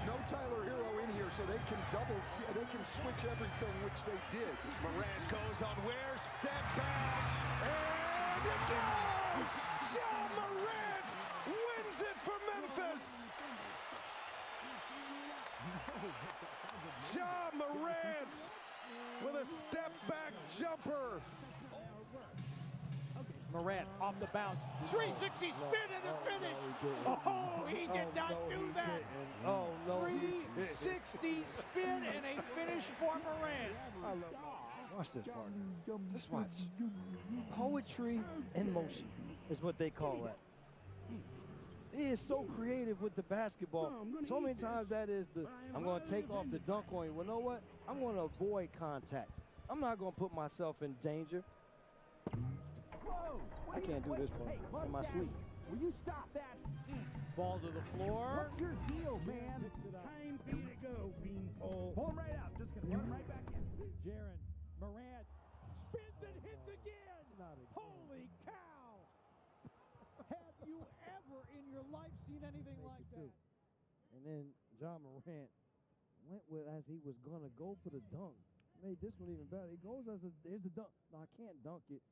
no Tyler Hero in here, so they can they can switch everything, which they did. Morant goes on Ware, step back, and it goes! Ja Morant wins it for Memphis! Ja Morant with a step-back jumper. Morant off the bounce. 360 spin and the finish. Oh, he did not do that. Oh, no. 360 spin and a finish for Morant. Watch this, partner. Just watch. Poetry in motion is what they call that. He is so creative with the basketball. So many times that is I'm going to take off the dunk on you. Well, you know what? I'm going to avoid contact. I'm not going to put myself in danger. I can't do this part in my sleep. Will you stop that? Ball to the floor. What's your deal, man? Time for you to go, Beanpole. Pull him right out. Just gonna run him right back in. Jaren Morant spins and hits again. Holy cow! Have you ever in your life seen anything like that? And then Ja Morant went with as he was going to go for the dunk. Made this one even better. He goes here's the dunk. No, I can't dunk it.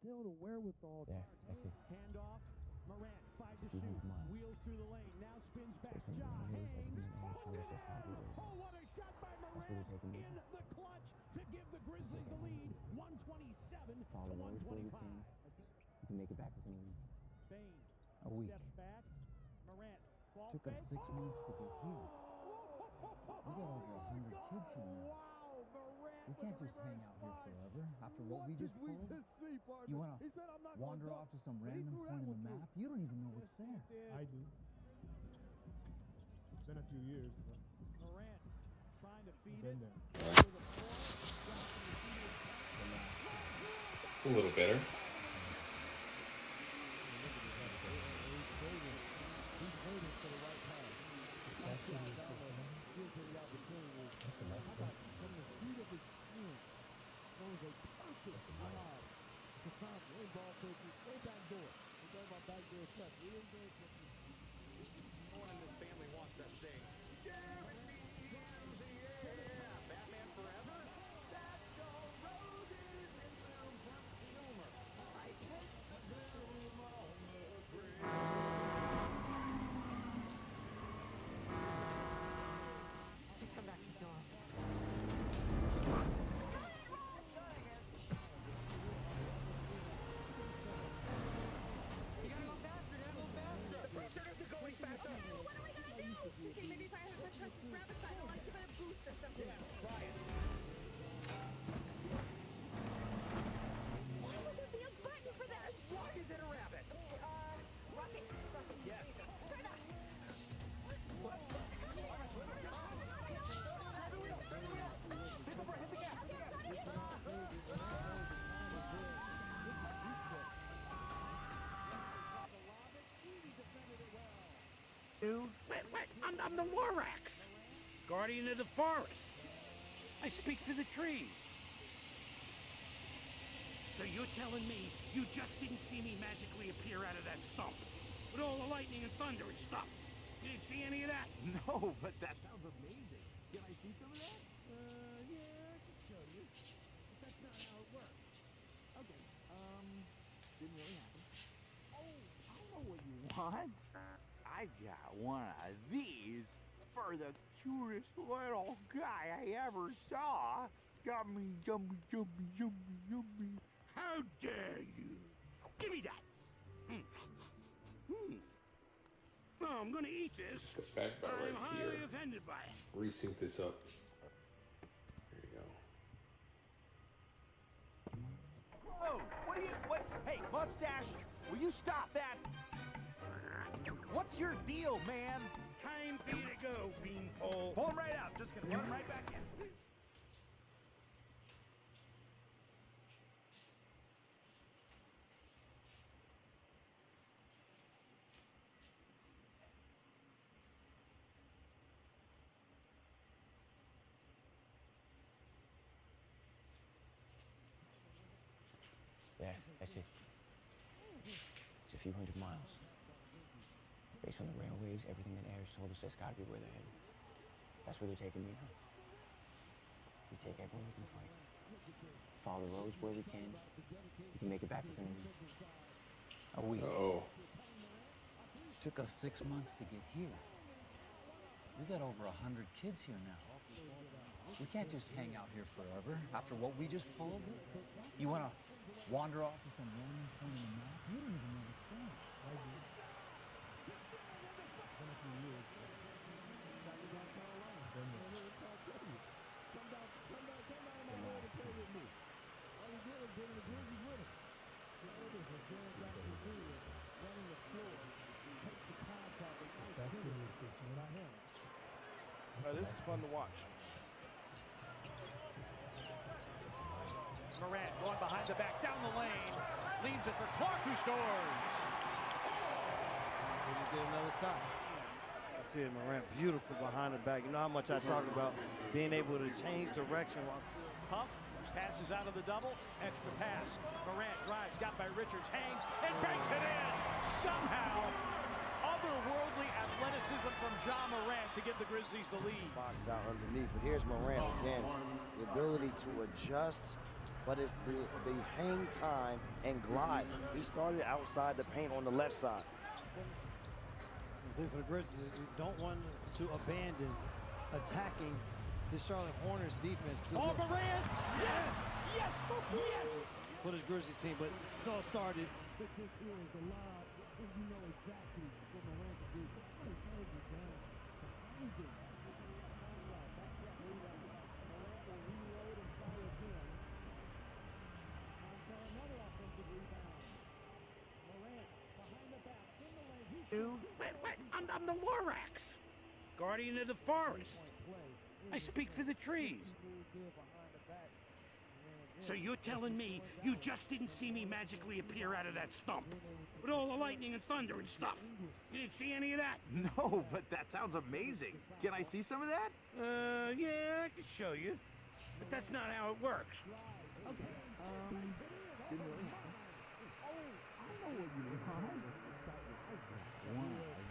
Still the wherewithal. Yeah, I see. Handoff. Morant, 5 to shoot. Wheels through the lane. Now spins back. Ja hangs. Oh, what a shot by Morant in the clutch to give the Grizzlies the lead. 127 to 125. You can make it back within a week. Bane. A week. Step back. Morant. Ball Took us 6 months to get here. We got over 100 kids here now. Wow, Morant. We can't just hang out here forever after what we just pulled. You want to wander off to some random point in the map? You don't even know what's there. I do. It's been a few years. But Morant trying to feed been it. there. It's a little better. No one in this family wants that thing. Batman forever? That's all roses and bloom from humor. I take the bloom on the grave. Just come back to the door. You gotta go faster, man. Go faster. The pressure isn't going faster. What are we gonna do? Okay, maybe if I have a touch rabbit side, I'll like give it a boost or something. Yeah, try it. Why would there be a button for that? Rocket and a rabbit. Rocket. Rocket. Yes. Try that. What? Hit the brake, hit the gas. Wait, I'm the Lorax, guardian of the forest. I speak for the trees. So you're telling me you just didn't see me magically appear out of that stump with all the lightning and thunder and stuff? You didn't see any of that? No, but that sounds amazing. Can I see some of that? Yeah, I can show you. But that's not how it works. Okay, didn't really happen. Oh, I know what you want. I got one of these for the cutest little guy I ever saw. Yummy, yummy, yummy, yummy, yummy. How dare you? Give me that. Oh, I'm gonna eat this. The back bar I'm right highly here. offended by it. Resync this up. There you go. Whoa! What? Hey, mustache! Will you stop that? What's your deal, man? Time for you to go, Beanpole. Pull him right out. Just gonna run him right back in. There, I see. It's a few hundred miles. Based on the railways, everything that Ayers told us, that's gotta be where they're headed. That's where they're taking me now. We take everyone we can fight. Follow the roads where we can. We can make it back within a week. Oh. Took us 6 months to get here. We got over 100 kids here now. We can't just hang out here forever after what we just pulled. You want to wander off with some random point in the map? You don't even understand. I do. This is fun to watch. Morant going behind the back, down the lane. Leaves it for Clark, who scores. Can you get another stop? I see it, Morant, beautiful behind the back. You know how much I talk about being able to change direction while still. Puff passes out of the double, extra pass. Morant drives, got by Richards, hangs, and banks it in. Somehow, otherworldly athleticism from Ja Morant to give the Grizzlies the lead. Box out underneath, but here's Morant again. The ability to adjust, but it's the hang time and glide. He started outside the paint on the left side. For the Grizzlies, you don't want to abandon attacking the Charlotte Hornets defense. Oh, Morant! Yes! Yes! Yes! For this Grizzlies team, but it's all started. But this is a lot, and you know exactly what Morant can do. What is he done? Amazing. Morant will reload and try again. On for another offensive rebound. Morant behind the back, in the lane. Wait, I'm the Lorax, guardian of the forest. I speak for the trees. So you're telling me you just didn't see me magically appear out of that stump with all the lightning and thunder and stuff? You didn't see any of that? No, but that sounds amazing. Can I see some of that? Yeah, I can show you. But that's not how it works. Okay, didn't really happen. Oh, I know what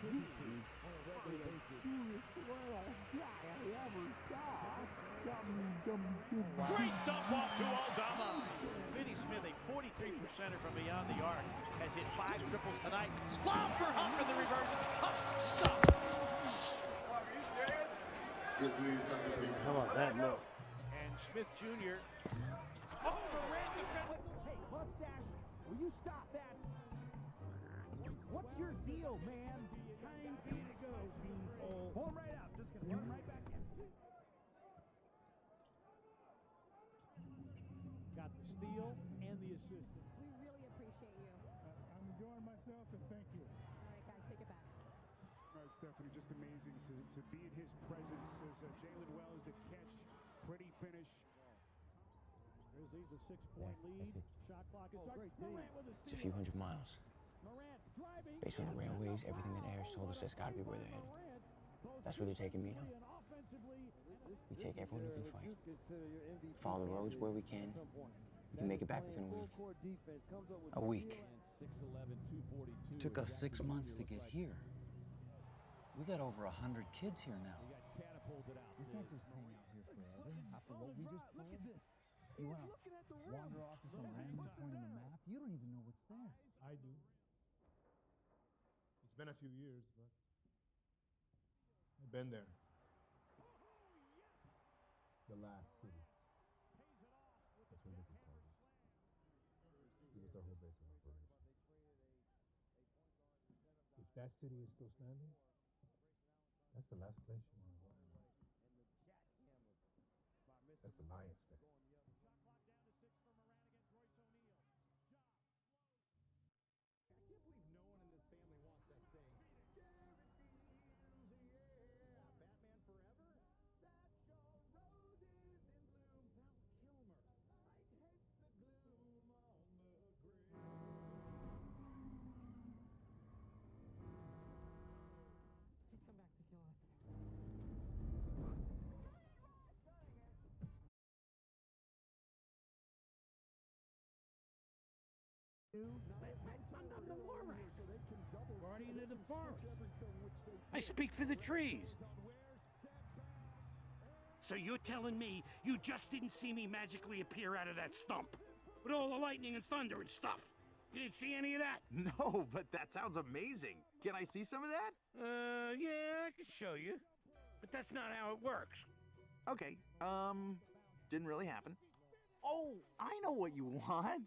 you want. Great dump off to Aldama. Finney Smith, a 43%er from beyond the arc, has hit 5 triples tonight. Lob for Huff for the reverse. Huff, stop. How about that look? And Smith Jr. Oh, Morant defended. Hey, mustache, will you stop that? What's your deal, man? Time for you to go. Pull him right out. Just gonna run right back in. Got the steal and the assist. We really appreciate you. I'm enjoying myself, and thank you. All right, guys, take it back. All right, Stephanie, just amazing to be in his presence as Jalen Wells, the catch, pretty finish. Grizzlies a 6-point lead. Shot clock is great. It's a few hundred miles. Morant driving. Based on the railways, everything that airs told us that's got to be where they're headed. That's where they're taking me now. We take everyone who can fight. Follow the roads where we can. We can make it back within a week. A week. Took us 6 months to get here. We got over 100 kids here now. We can't just hang out here forever after what we just pulled. Look at this. You want to wander off to some random point in the map? You don't even know what's there. I do. It's been a few years, but I've been there. The last city. That's what Nicky called it. It was our whole base of operations. If that city is still standing, that's the last place you want to go. That's the Lions Day. He's come back to kill us. I'm the Lorax, guardian of the forest. I speak for the trees. So you're telling me you just didn't see me magically appear out of that stump? With all the lightning and thunder and stuff. You didn't see any of that? No, but that sounds amazing. Can I see some of that? Yeah, I can show you. But that's not how it works. Okay, didn't really happen. Oh, I know what you want.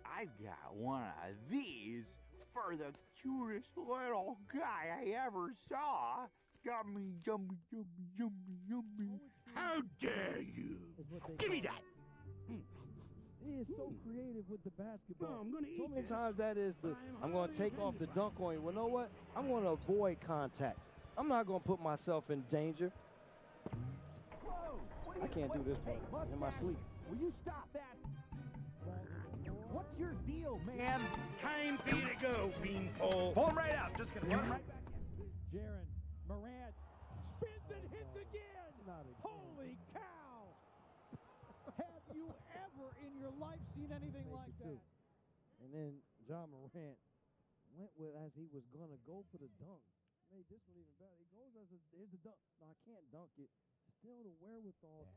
I've got one of these for the cutest little guy I ever saw. Yummy, yummy, yummy, yummy, yummy. How dare you? Give me that! He is so creative with the basketball. Oh, I'm gonna So eat many this. times that is I'm going to take off the dunk on you. Well, you know what? I'm going to avoid contact. I'm not going to put myself in danger. I can't do this part in my sleep. Will you stop that? What's your deal, man? Time for you to go, beanpole. Pull him right out. Just gonna run right back in. Jaren Morant spins and hits again. Holy cow! Have you ever in your life seen anything like that? And then John Morant went with as he was going to go for the dunk. Made this one even better. He goes as here's the dunk. No, I can't dunk it. Still the wherewithal.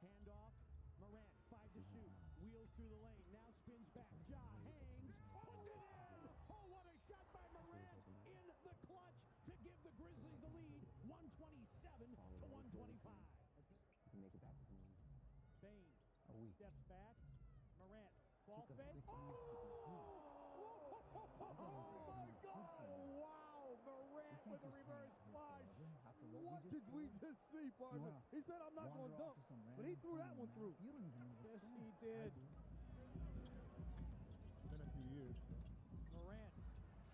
Handoff. Morant, 5 to shoot. Wheels through the lane. Now spins back. Ja hangs. Puts it in. Oh, what a shot by Morant in the clutch to give the Grizzlies the lead. 127 to 125. We can make it back within a week. Bane A week. steps back. Morant, ball Took us fake. 6 months to get here. Oh my God! Wow! Morant with a reverse flush. What did we just see, partner? He said, "I'm not going to dunk," but he threw that one through. You don't even know what's Yes, coming. he did. It's been a few years. Morant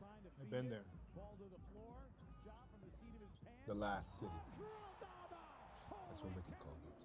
trying to I've feed been it. there. Ball to the floor. Job from the seat of his pants. The last city. Holy That's what Mickey called it.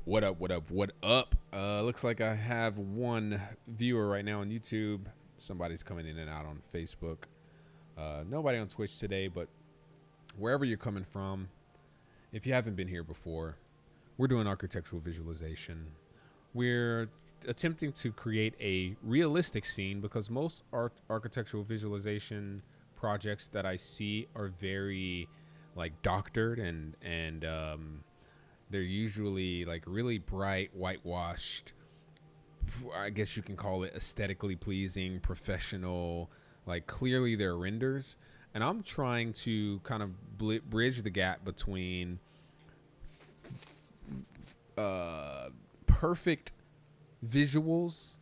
What up, what up, what up? Looks like I have one viewer right now on YouTube. Somebody's coming in and out on Facebook. Nobody on Twitch today, but wherever you're coming from, if you haven't been here before, we're doing architectural visualization. We're attempting to create a realistic scene because most architectural visualization projects that I see are very like doctored and they're usually like really bright, whitewashed. I guess you can call it aesthetically pleasing, professional, like clearly they're renders. And I'm trying to kind of bridge the gap between perfect visuals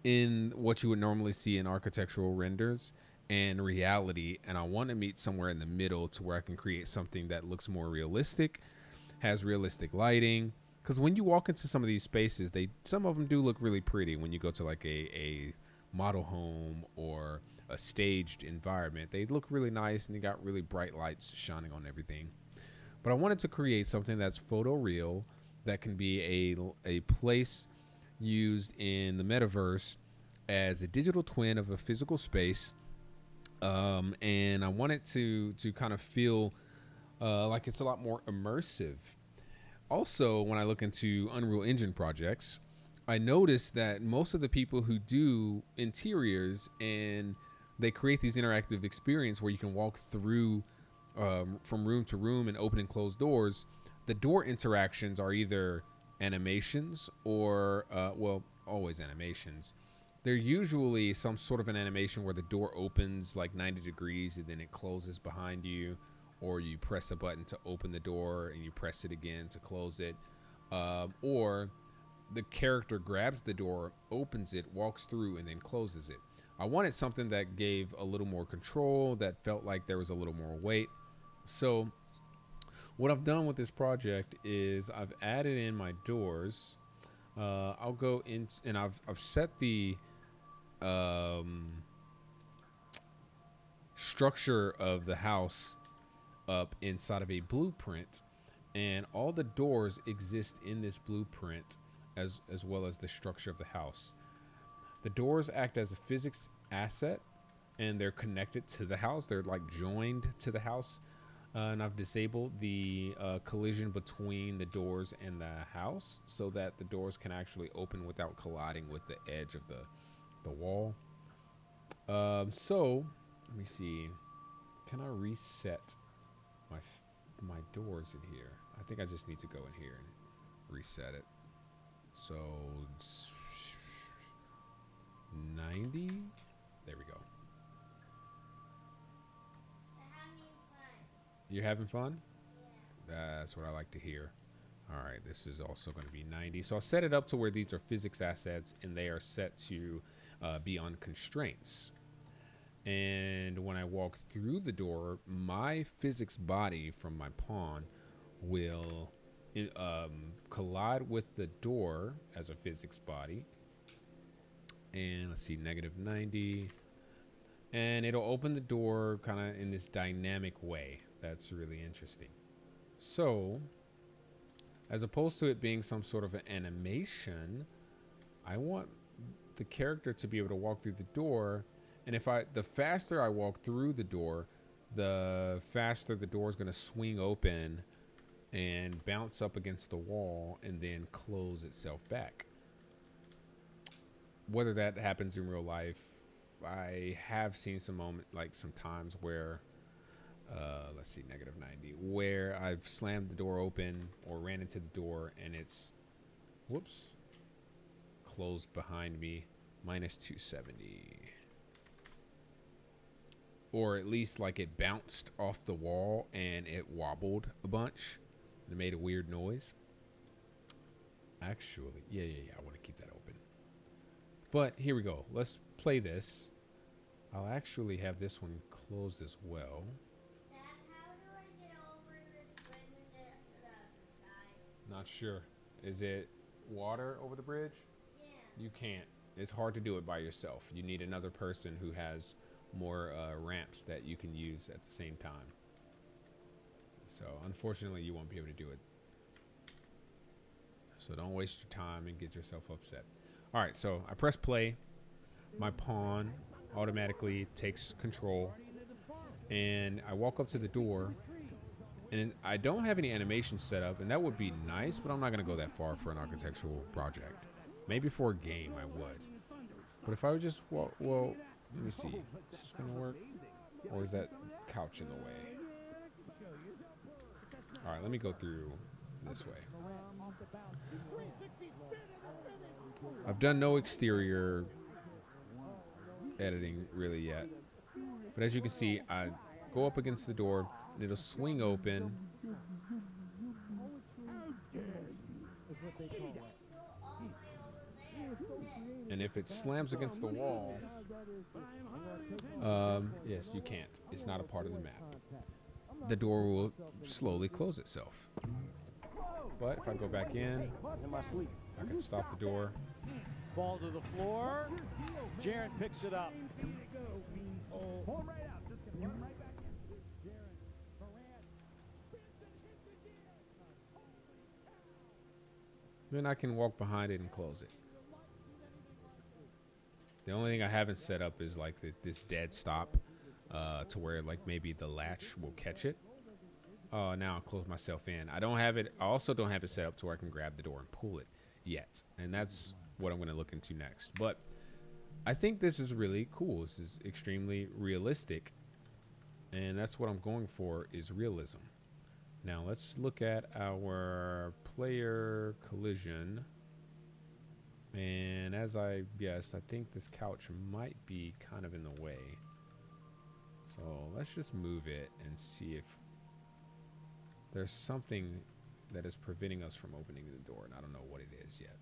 in what you would normally see in architectural renders and reality. And I want to meet somewhere in the middle to where I can create something that looks more realistic, has realistic lighting, because when you walk into some of these spaces, some of them do look really pretty. When you go to like a model home or a staged environment, they look really nice and they got really bright lights shining on everything. But I wanted to create something that's photoreal, that can be a place used in the metaverse as a digital twin of a physical space, and I want it to kind of feel like it's a lot more immersive. Also, when I look into Unreal Engine projects, I noticed that most of the people who do interiors and they create these interactive experience where you can walk through from room to room and open and close doors, the door interactions are either animations or, well, always animations. They're usually some sort of an animation where the door opens like 90 degrees and then it closes behind you, or you press a button to open the door and you press it again to close it, or the character grabs the door, opens it, walks through, and then closes it. I wanted something that gave a little more control, that felt like there was a little more weight. So what I've done with this project is I've added in my doors. I'll go in and I've set the structure of the house up inside of a blueprint, and all the doors exist in this blueprint as well as the structure of the house. The doors act as a physics asset and they're connected to the house. They're like joined to the house. And I've disabled the collision between the doors and the house so that the doors can actually open without colliding with the edge of the wall. So let me see. Can I reset my doors in here? I think I just need to go in here and reset it. So 90. There we go. You're having fun? Yeah. That's what I like to hear. All right, this is also going to be 90. So I'll set it up to where these are physics assets and they are set to be on constraints. And when I walk through the door, my physics body from my pawn will collide with the door as a physics body. And let's see, negative 90. And it'll open the door kind of in this dynamic way. That's really interesting. So, as opposed to it being some sort of an animation, I want the character to be able to walk through the door. And the faster I walk through the door, the faster the door is going to swing open and bounce up against the wall and then close itself back. Whether that happens in real life, I have seen some times where, let's see, negative 90, where I've slammed the door open or ran into the door and it's, whoops, closed behind me, minus 270. Or at least like it bounced off the wall and it wobbled a bunch. It made a weird noise. Actually, yeah, I want to keep that open. But here we go. Let's play this. I'll actually have this one closed as well. Dad, how do I get over this bridge and get to the other side? Not sure. Is it water over the bridge? Yeah. You can't. It's hard to do it by yourself. You need another person who has more ramps that you can use at the same time. So unfortunately, you won't be able to do it. So don't waste your time and get yourself upset. All right, so I press play. My pawn automatically takes control. And I walk up to the door. And I don't have any animation set up, and that would be nice, but I'm not going to go that far for an architectural project. Maybe for a game I would. But if I would just walk, well, let me see. Is this going to work? Or is that couch in the way? All right, let me go through this way. I've done no exterior editing really yet. But as you can see, I go up against the door, and it'll swing open. And if it slams against the wall, yes, you can't. It's not a part of the map. The door will slowly close itself. But if I go back in my sleep, I can stop the door. Ball to the floor. Jaren picks it up. Then I can walk behind it and close it. The only thing I haven't set up is like this dead stop to where like maybe the latch will catch it. Oh, now I'll close myself in. I don't have it. I also don't have it set up to where I can grab the door and pull it yet. And that's what I'm going to look into next. But I think this is really cool. This is extremely realistic. And that's what I'm going for, is realism. Now let's look at our player collision. And as I guessed, I think this couch might be kind of in the way. So let's just move it and see if there's something that is preventing us from opening the door. And I don't know what it is yet.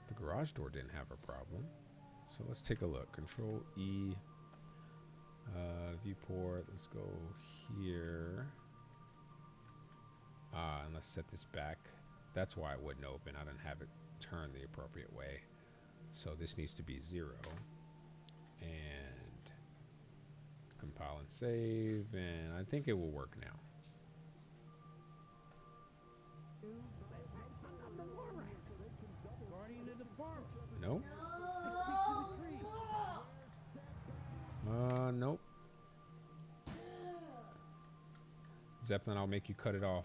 The garage door didn't have a problem. So let's take a look. Control E, viewport. Let's go here. And let's set this back. That's why it wouldn't open. I didn't have it turned the appropriate way. So this needs to be 0. And compile and save. And I think it will work now. Nope. Nope. Zeppelin, I'll make you cut it off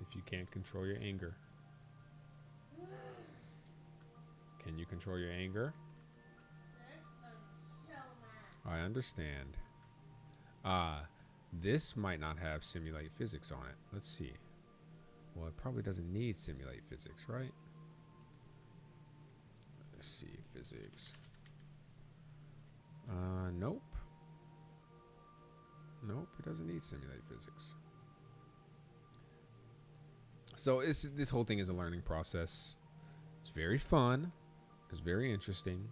if you can't control your anger. Can you control your anger? I understand. This might not have simulate physics on it. Let's see. Well, it probably doesn't need simulate physics, right? Let's see, physics. Nope. Nope, it doesn't need simulate physics. So this whole thing is a learning process. It's very fun. It's very interesting.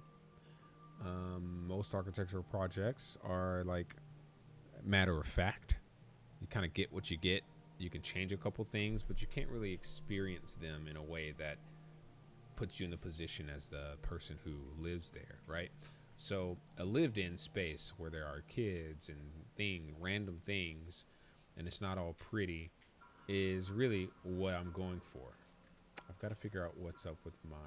Most architectural projects are like matter of fact. You kind of get what you get. You can change a couple things, but you can't really experience them in a way that puts you in the position as the person who lives there, right? So a lived-in space where there are kids and random things, and it's not all pretty, is really what I'm going for. I've got to figure out what's up with my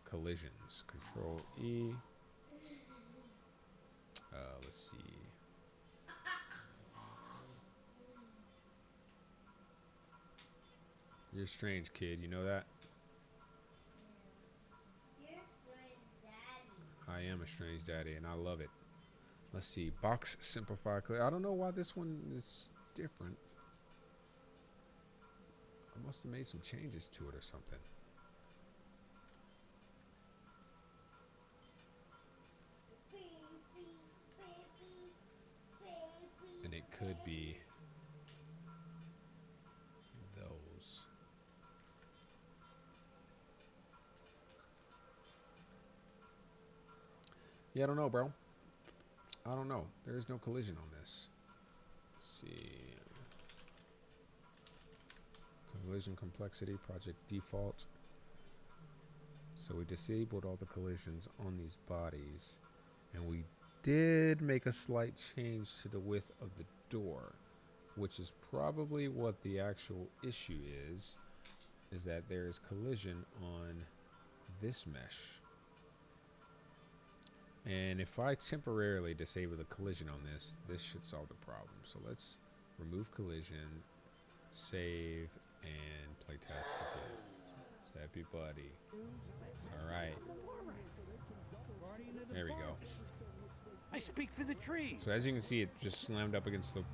collisions. Control E. Let's see. You're a strange kid, you know that? You're a strange daddy. I am a strange daddy, and I love it. Let's see. Box simplify clear. I don't know why this one is different. I must have made some changes to it or something. And it could be those. Yeah, I don't know, bro. I don't know. There is no collision on this. Let's see. Collision complexity, project default. So we disabled all the collisions on these bodies. And we did make a slight change to the width of the door, which is probably what the actual issue is that there is collision on this mesh. And if I temporarily disable the collision on this should solve the problem. So let's remove collision, save, and play test again. So happy buddy. It's alright. There we go. I speak for the trees. So as you can see, it just slammed up against the...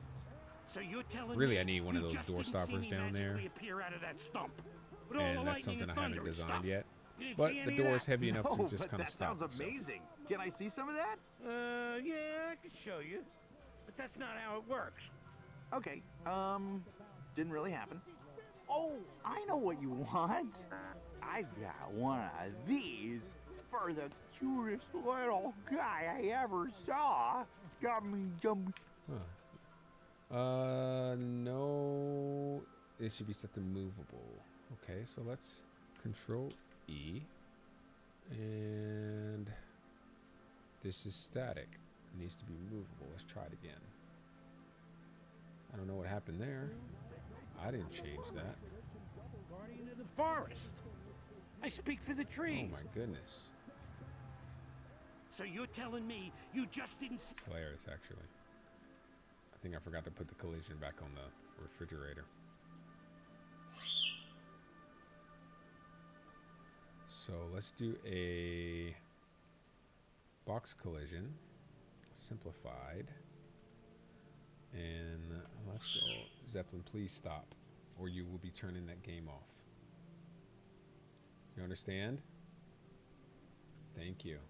So you're telling really, me I need one of you those just door didn't see stoppers me down there. magically appear out of that stump with all the And that's lightning something and I haven't thunder and designed stuff. yet. You didn't But see the any of door is that? heavy enough to No, just but kind of that stop sounds itself. amazing. Can I see some of that? Yeah, I can show you. But that's not how it works. Okay, didn't really happen. Oh, I know what you want. I got one of these for the cutest little guy I ever saw. Got me jumping. No, it should be set to movable. Okay, so let's Control E, and this is static. It needs to be movable. Let's try it again. I don't know what happened there. I didn't change that. Guardian of the forest. I speak for the trees. Oh my goodness. So you're telling me you just didn't see... It's hilarious, actually. I think I forgot to put the collision back on the refrigerator. So let's do a box collision, simplified, and let's go. Zeppelin, please stop, or you will be turning that game off. You understand? Thank you.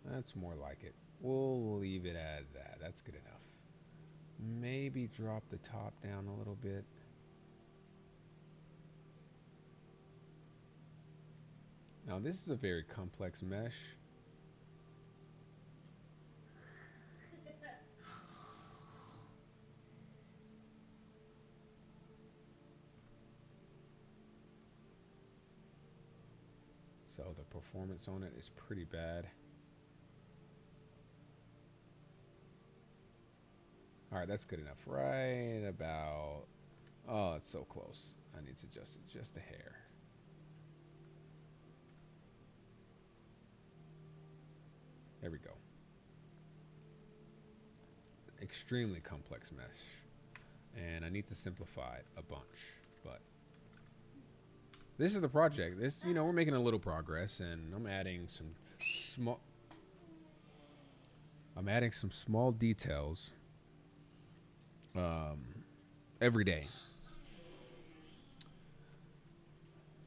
That's more like it. We'll leave it at that. That's good enough. Maybe drop the top down a little bit. Now this is a very complex mesh. So the performance on it is pretty bad. All right, that's good enough. Right about, oh, it's so close. I need to adjust it just a hair. There we go. Extremely complex mesh. And I need to simplify it a bunch, but this is the project. This, you know, we're making a little progress, and I'm adding some small details every day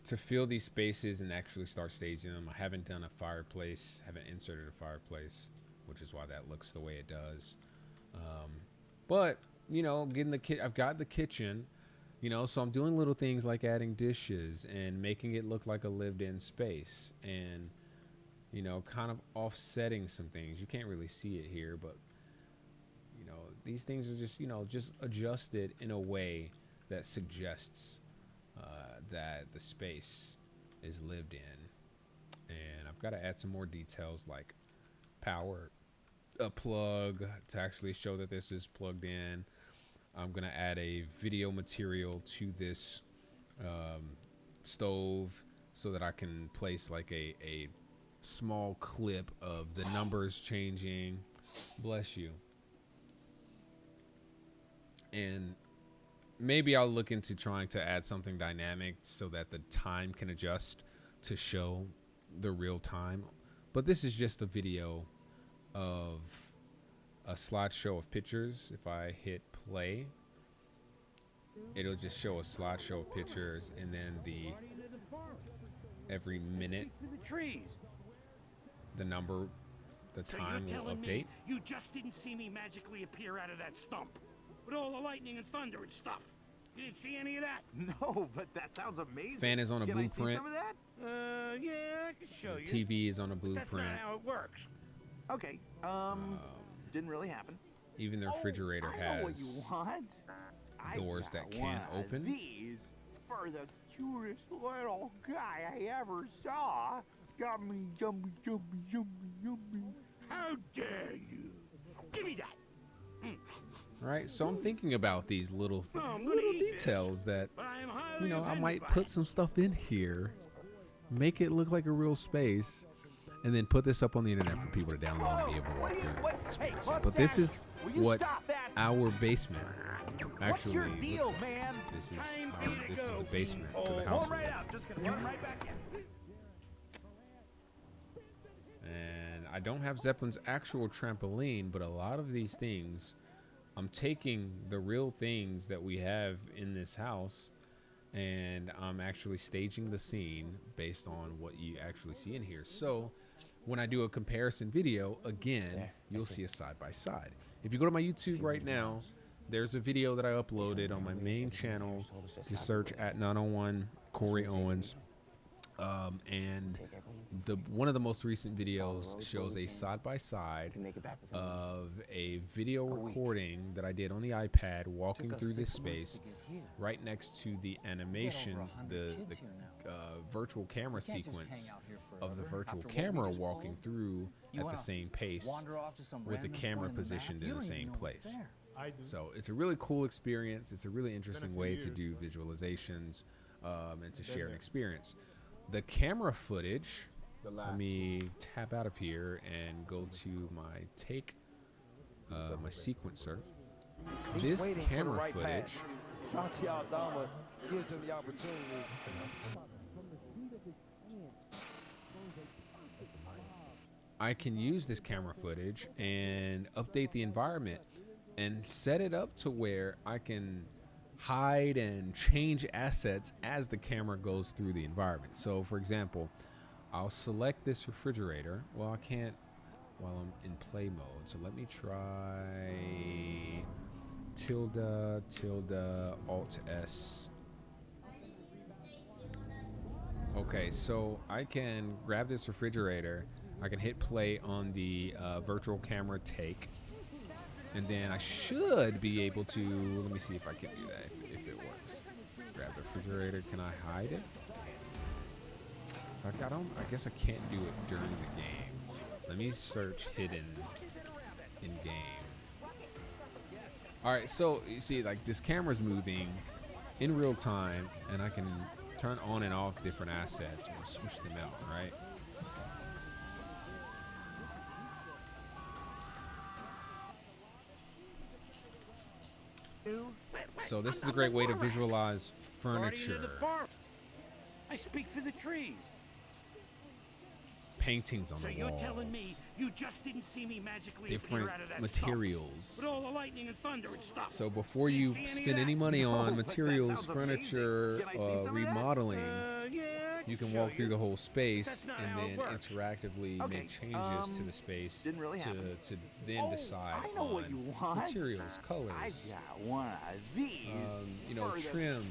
to fill these spaces and actually start staging them. I haven't done a fireplace, haven't inserted a fireplace, which is why that looks the way it does. But you know, getting the I've got the kitchen, you know, so I'm doing little things like adding dishes and making it look like a lived-in space, and you know, kind of offsetting some things. You can't really see it here, but you know, these things are just, you know, just adjusted in a way that suggests that the space is lived in. And I've got to add some more details like power, a plug to actually show that this is plugged in. I'm going to add a video material to this stove so that I can place like a small clip of the numbers changing. Bless you. And maybe I'll look into trying to add something dynamic so that the time can adjust to show the real time. But this is just a video of a slideshow of pictures. If I hit play, it'll just show a slideshow of pictures, and then every minute the number, the time will update. Me you just didn't see me magically appear out of that stump with all the lightning and thunder and stuff. You didn't see any of that? No, but that sounds amazing. Fan is on a Can blueprint. I see some of that? Yeah, I can show The you. TV is on a But blueprint. that's not how it works. Okay. Didn't really happen. Even the refrigerator I know what has you want. doors that can't one of open. These for the cutest little guy I ever saw. Yummy, yummy, yummy, yummy, yummy. How dare you? Give me that. Right, so I'm thinking about these little I'm gonna little eat this, details that, but I am highly you know, I offended might by put some stuff in here, make it look like a real space, and then put this up on the internet for people to download and be able to walk through and experience it. But this is what our basement actually What's your deal, looks like. man? This is the basement to the house. Hold right out. Just gonna run right back in. And I don't have Zeppelin's actual trampoline, but a lot of these things, I'm taking the real things that we have in this house, and I'm actually staging the scene based on what you actually see in here. So when I do a comparison video, again, you'll see a side by side. If you go to my YouTube right now, there's a video that I uploaded on my main channel. Just search at 901 Corey Owens. And one of the most recent videos shows a side-by-side of a video recording that I did on the iPad walking through this space right next to the animation, the virtual camera sequence of the virtual camera walking through at the same pace with the camera positioned in the same place. So it's a really cool experience. It's a really interesting way to do visualizations and to share an experience. The camera footage, let me tap out of here and go to my my sequencer. This camera footage, Satya Aldama gives him the opportunity. I can use this camera footage and update the environment and set it up to where I can hide and change assets as the camera goes through the environment. So for example, I'll select this refrigerator. Well, I can't while I'm in play mode. So let me try Alt S. Okay, so I can grab this refrigerator. I can hit play on the virtual camera take. And then I should be able to, let me see if I can do that, if it works. Grab the refrigerator, can I hide it? So I guess I can't do it during the game. Let me search hidden in game. All right, so you see like this camera's moving in real time and I can turn on and off different assets or switch them out, right? So this is a great way to visualize furniture, I speak for the trees. paintings on So the you're walls, telling me you just didn't see me magically different appear out of that materials. stump with all the lightning and thunder and stuff. So before you spend any money on materials, furniture, remodeling, you can walk through the whole space and then interactively make changes to the space to then decide on materials, colors, you know, trim,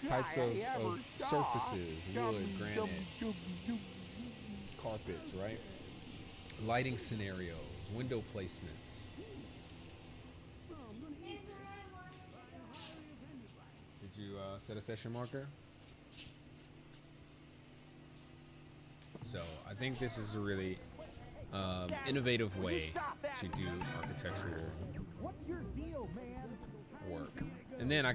types of surfaces, wood, granite, carpets, right? Lighting scenarios, window placements. Did you set a session marker? So I think this is a really innovative way to do architectural work. And then I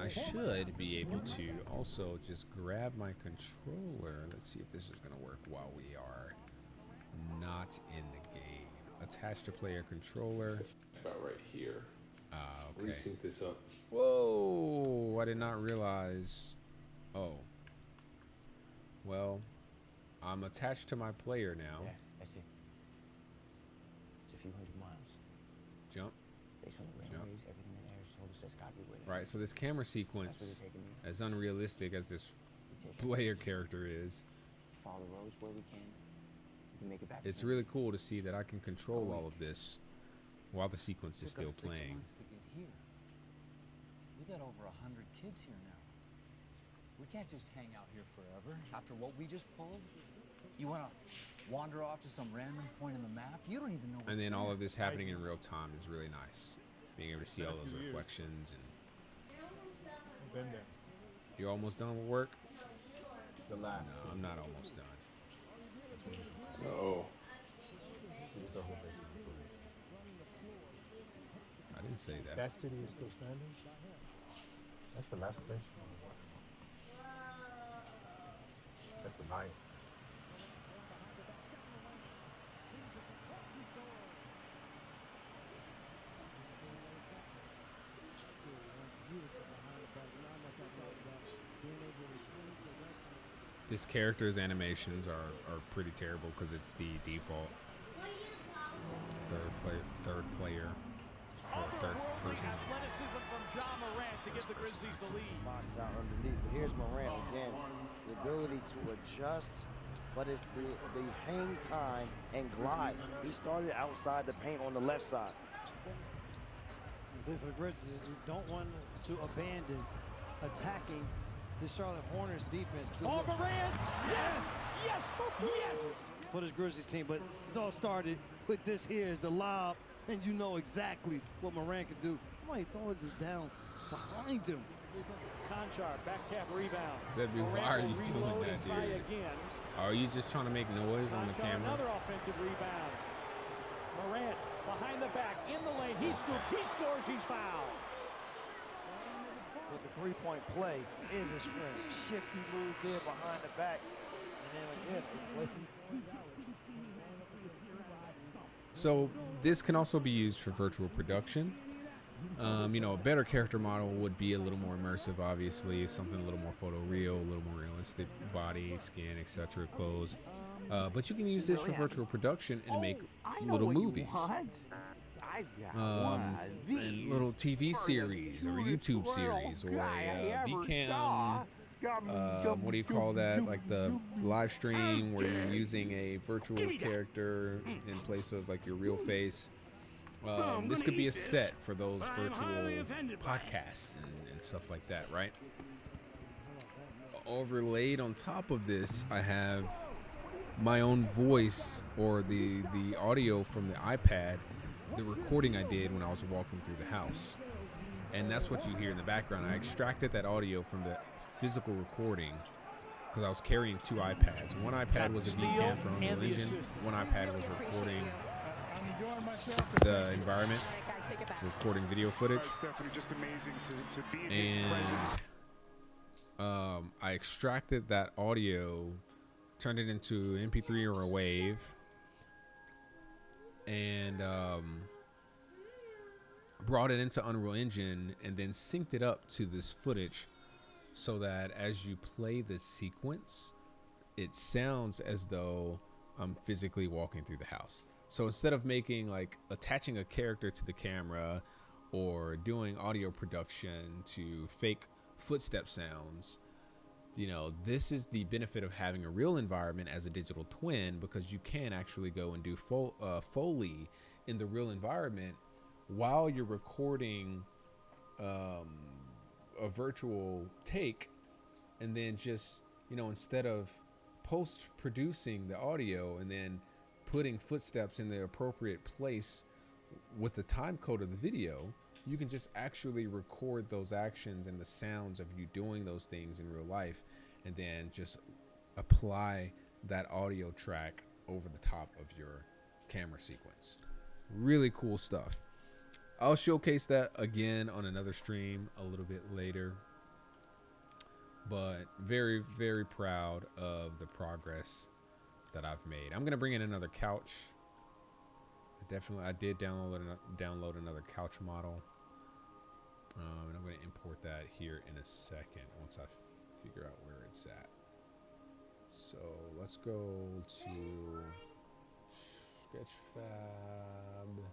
should be able to also just grab my controller. Let's see if this is going to work while we are not in the game. Attach to player controller. About right here. Okay. Resync this up. Whoa, I did not realize. Oh. Well, I'm attached to my player now. Yeah, I see. It's a few hundred miles. Jump. Based on the railways, everything that Ares told us that's gotta be where they Right, so this camera sequence, That's where they're taking me. as unrealistic as this We take player character is, follow the roads where we can make it back. it's really cool to see that I can control all of this while the sequence is still playing. To get here. We got over 100 kids here now. We can't just hang out here forever after what we just pulled. You want to wander off to some random point in the map? You don't even know what's And then all there. of this happening in real time is really nice. Being able to see all those reflections and. Been there. You're almost done with work? The last. No, I'm not almost done. That's when Oh. it was the whole base of operations. I didn't say that. That city is still standing. That's the last place. That's the night. This character's animations are pretty terrible because it's the default third player or third person. Athleticism from John Morant to give the Grizzlies the lead. Box out underneath. But here's Morant again. The ability to adjust, but it's the hang time and glide. He started outside the paint on the left side. The Grizzlies don't want to abandon attacking the Charlotte Hornets defense. Oh, Morant! Yes! Yes! Yes! For this Grizzlies team, but it's all started with this here is the lob, and you know exactly what Morant can do. Why he throws it down behind him. Conchar, back tap rebound. Zedby, why are you doing that, dude? Again. Are you just trying to make noise on the Conchar, camera? another offensive rebound. Morant behind the back, in the lane. He scoops, he scores, he's fouled. But the three-point play is a sprint. Shifty move there behind the back. And then again, So this can also be used for virtual production. You know, a better character model would be a little more immersive, obviously, something a little more photoreal, a little more realistic, body, skin, etc., clothes. But you can use this for virtual production and make little movies. And little TV series or YouTube series or a VCam, what do you call that? Like the live stream where you're using a virtual character in place of like your real face. This could be a set for those virtual podcasts and stuff like that, right? Overlaid on top of this, I have my own voice or the audio from the iPad, the recording I did when I was walking through the house. And that's what you hear in the background. I extracted that audio from the physical recording because I was carrying two iPads. One iPad was a VCam from Unreal Engine. One iPad was recording the environment, recording video footage. It's definitely just amazing to be in his And presence. I extracted that audio, turned it into an MP3 or a WAV, and brought it into Unreal Engine and then synced it up to this footage so that as you play this sequence, it sounds as though I'm physically walking through the house. So instead of making like attaching a character to the camera or doing audio production to fake footstep sounds, you know, this is the benefit of having a real environment as a digital twin, because you can actually go and do Foley in the real environment while you're recording a virtual take, and then just, you know, instead of post-producing the audio and then putting footsteps in the appropriate place with the time code of the video, you can just actually record those actions and the sounds of you doing those things in real life, and then just apply that audio track over the top of your camera sequence. Really cool stuff. I'll showcase that again on another stream a little bit later, but very, very proud of the progress that I've made. I'm gonna bring in another couch. I did download another couch model, and I'm gonna import that here in a second once I figure out where it's at. So let's go to Sketchfab.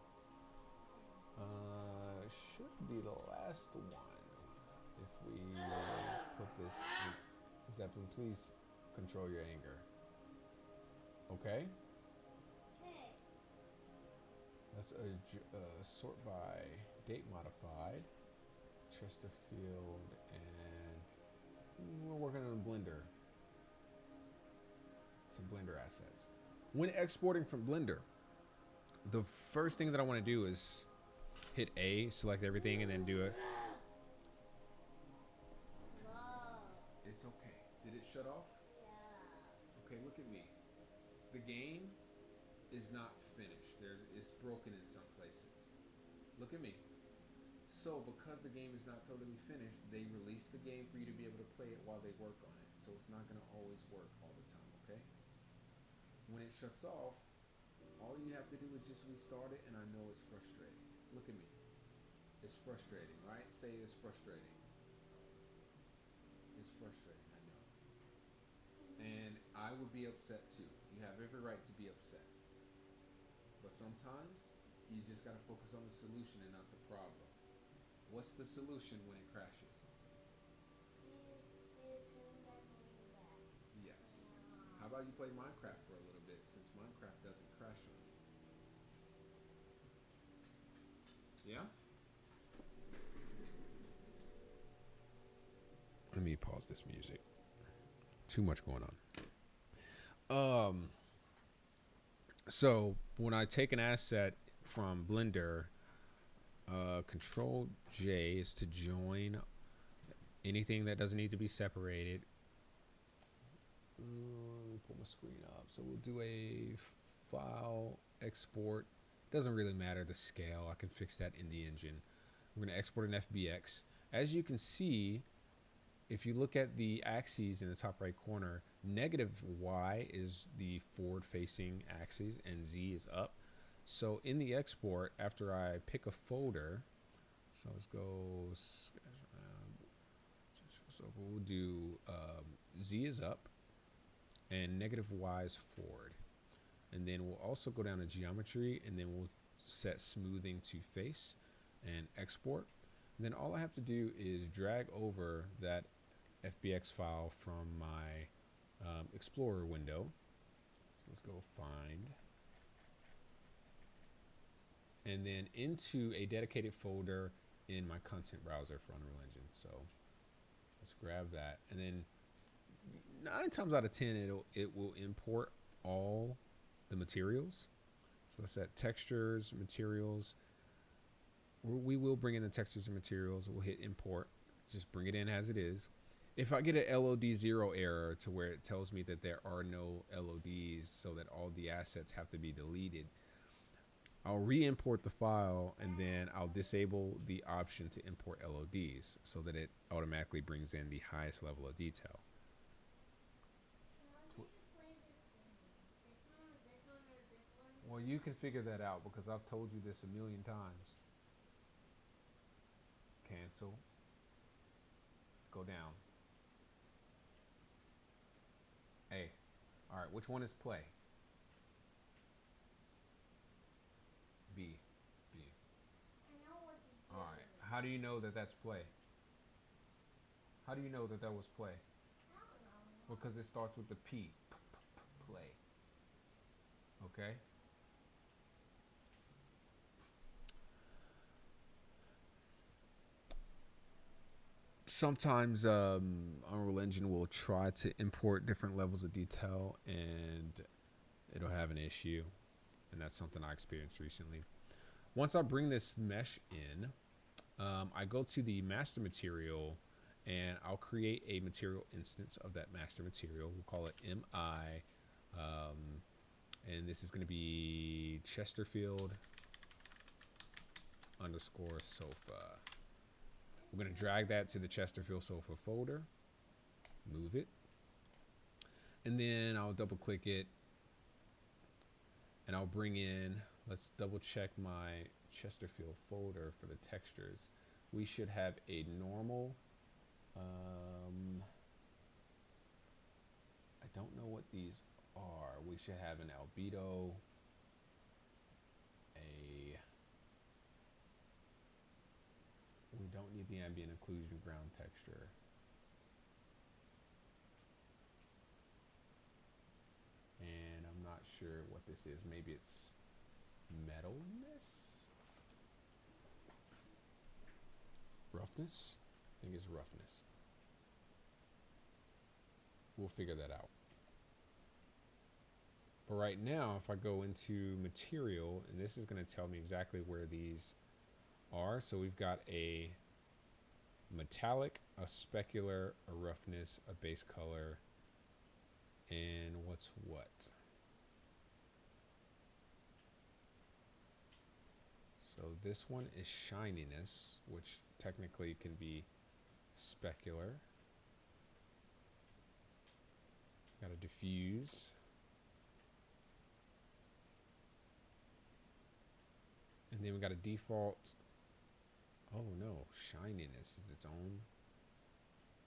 should be the last one. If we put this in. Zeppelin, please control your anger. Okay? That's a sort by date modified. Chesterfield, and we're working on Blender. Some Blender assets. When exporting from Blender, the first thing that I want to do is hit A, select everything, and then do it. It's okay. Did it shut off? Yeah. Okay, look at me. The game is not finished. It's broken in some places. Look at me. So because the game is not totally finished, they release the game for you to be able to play it while they work on it. So it's not going to always work all the time, okay? When it shuts off, all you have to do is just restart it, and I know it's frustrating. Look at me. It's frustrating, right? Say it's frustrating. It's frustrating, I know. And I would be upset too. You have every right to be upset. But sometimes you just got to focus on the solution and not the problem. What's the solution when it crashes? Yes. How about you play Minecraft for a little bit, since Minecraft doesn't crash on you? Yeah? Let me pause this music. Too much going on. So when I take an asset from Blender, Control J is to join anything that doesn't need to be separated. Let me pull my screen up. So we'll do a file export. Doesn't really matter the scale. I can fix that in the engine. We're going to export an FBX. As you can see, if you look at the axes in the top right corner, negative Y is the forward-facing axis and Z is up. So in the export, after I pick a folder, so let's go, so we'll do Z is up and negative Y is forward. And then we'll also go down to geometry, and then we'll set smoothing to face and export. And then all I have to do is drag over that FBX file from my Explorer window. So let's go find. And then into a dedicated folder in my content browser for Unreal Engine. So let's grab that. And then 9 times out of 10, it will import all the materials. So let's set textures, materials. We will bring in the textures and materials. We'll hit import. Just bring it in as it is. If I get an LOD0 error to where it tells me that there are no LODs, so that all the assets have to be deleted, I'll re-import the file, and then I'll disable the option to import LODs so that it automatically brings in the highest level of detail. Well, you can figure that out because I've told you this a million times. Cancel. Go down. A. All right, which one is play? B. B. All right, how do you know that that's play? How do you know that that was play? Because it starts with the P. Play. Okay? Sometimes Unreal Engine will try to import different levels of detail and it'll have an issue, and that's something I experienced recently. Once I bring this mesh in, I go to the master material and I'll create a material instance of that master material. We'll call it MI, and this is going to be Chesterfield underscore sofa. We're going to drag that to the Chesterfield sofa folder, move it, and then I'll double click it, and I'll bring in, let's double check my Chesterfield folder for the textures. We should have a normal, I don't know what these are. We should have an albedo, a We don't need the ambient occlusion ground texture. And I'm not sure what this is. Maybe it's metalness? Roughness? I think it's roughness. We'll figure that out. But right now, if I go into material, and this is going to tell me exactly where these are. So we've got a metallic, a specular, a roughness, a base color, and what's what? So this one is shininess, which technically can be specular. Got a diffuse. And then we got a default. Oh no, shininess is its own.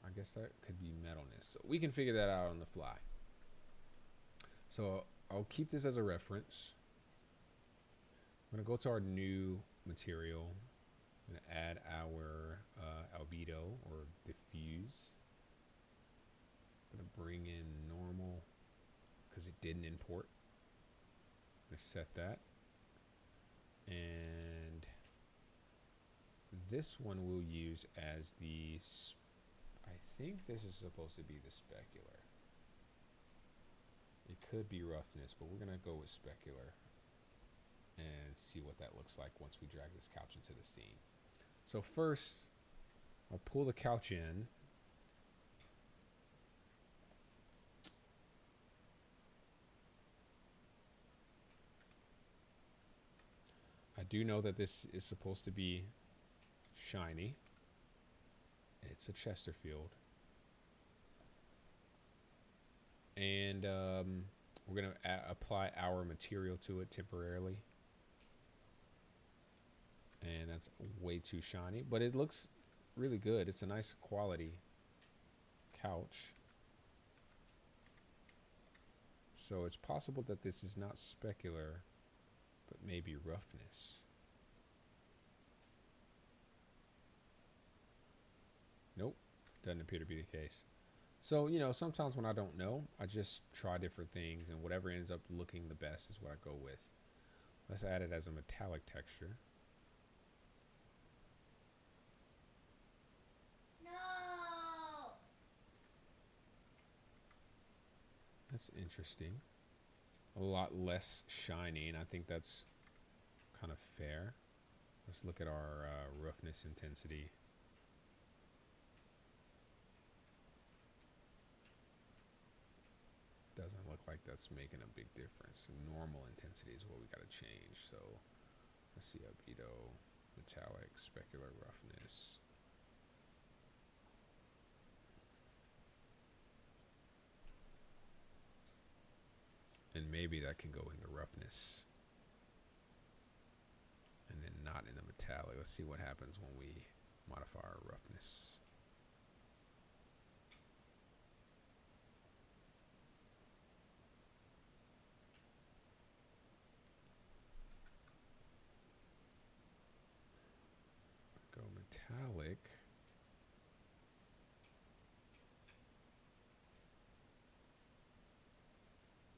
I guess that could be metalness. So we can figure that out on the fly. So I'll keep this as a reference. I'm gonna go to our new material. I'm gonna add our albedo or diffuse. I'm gonna bring in normal because it didn't import. I'm gonna set that. And this one we'll use as the, I think this is supposed to be the specular. It could be roughness, but we're gonna go with specular and see what that looks like once we drag this couch into the scene. So first, I'll pull the couch in. I do know that this is supposed to be shiny. It's a Chesterfield. And we're going to apply our material to it temporarily. And that's way too shiny, but it looks really good. It's a nice quality couch. So it's possible that this is not specular, but maybe roughness. Nope, doesn't appear to be the case. So, you know, sometimes when I don't know, I just try different things, and whatever ends up looking the best is what I go with. Let's add it as a metallic texture. No. That's interesting. A lot less shiny, and I think that's kind of fair. Let's look at our roughness intensity. Doesn't look like that's making a big difference. Normal intensity is what we got to change. So let's see, albedo, metallic, specular, roughness. And maybe that can go in the roughness. And then not in the metallic. Let's see what happens when we modify our roughness. Go metallic.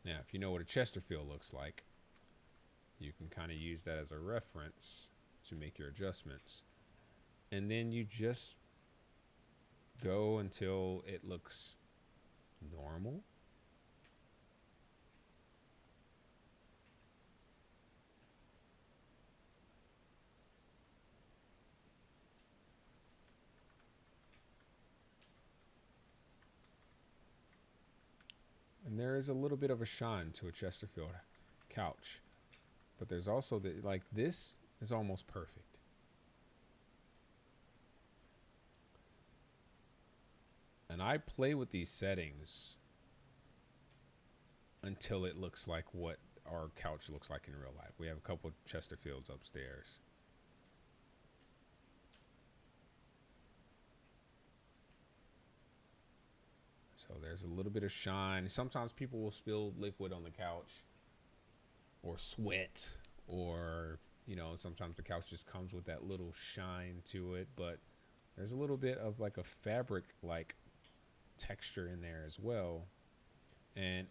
Now, if you know what a Chesterfield looks like, you can kind of use that as a reference to make your adjustments. And then you just go until it looks normal. And there is a little bit of a shine to a Chesterfield couch. But there's also, like, this is almost perfect. And I play with these settings until it looks like what our couch looks like in real life. We have a couple Chesterfields upstairs. So there's a little bit of shine. Sometimes people will spill liquid on the couch, or sweat, or You know, sometimes the couch just comes with that little shine to it, but there's a little bit of like a fabric like texture in there as well, and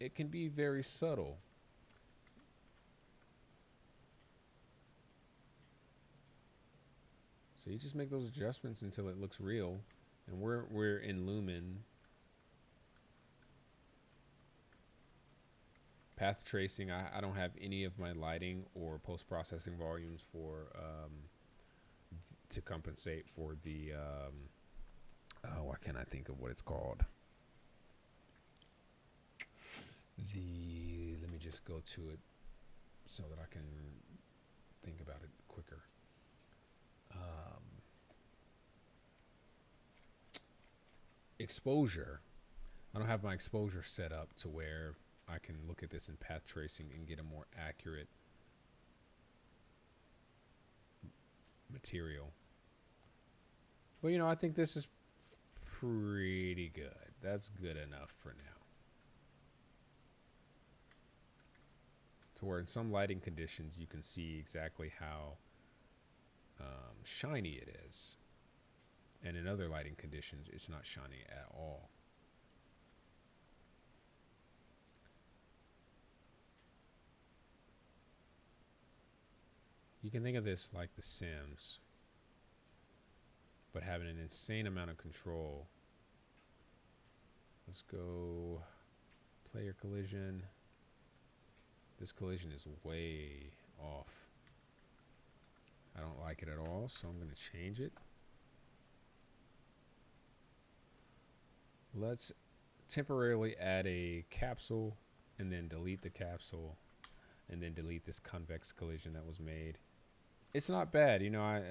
it can be very subtle. So you just make those adjustments until it looks real. And we're in Lumen. Path tracing, I don't have any of my lighting or post-processing volumes for to compensate for the why can't I think of what it's called? Let me just go to it so that I can think about it quicker. Exposure. I don't have my exposure set up to where I can look at this in path tracing and get a more accurate material. But you know, I think this is pretty good. That's good enough for now. To where in some lighting conditions you can see exactly how shiny it is. And in other lighting conditions, it's not shiny at all. You can think of this like The Sims, but having an insane amount of control. Let's go player collision. This collision is way off. I don't like it at all, so I'm going to change it. Let's temporarily add a capsule and then delete the capsule and then delete this convex collision that was made. It's not bad, you know. I'm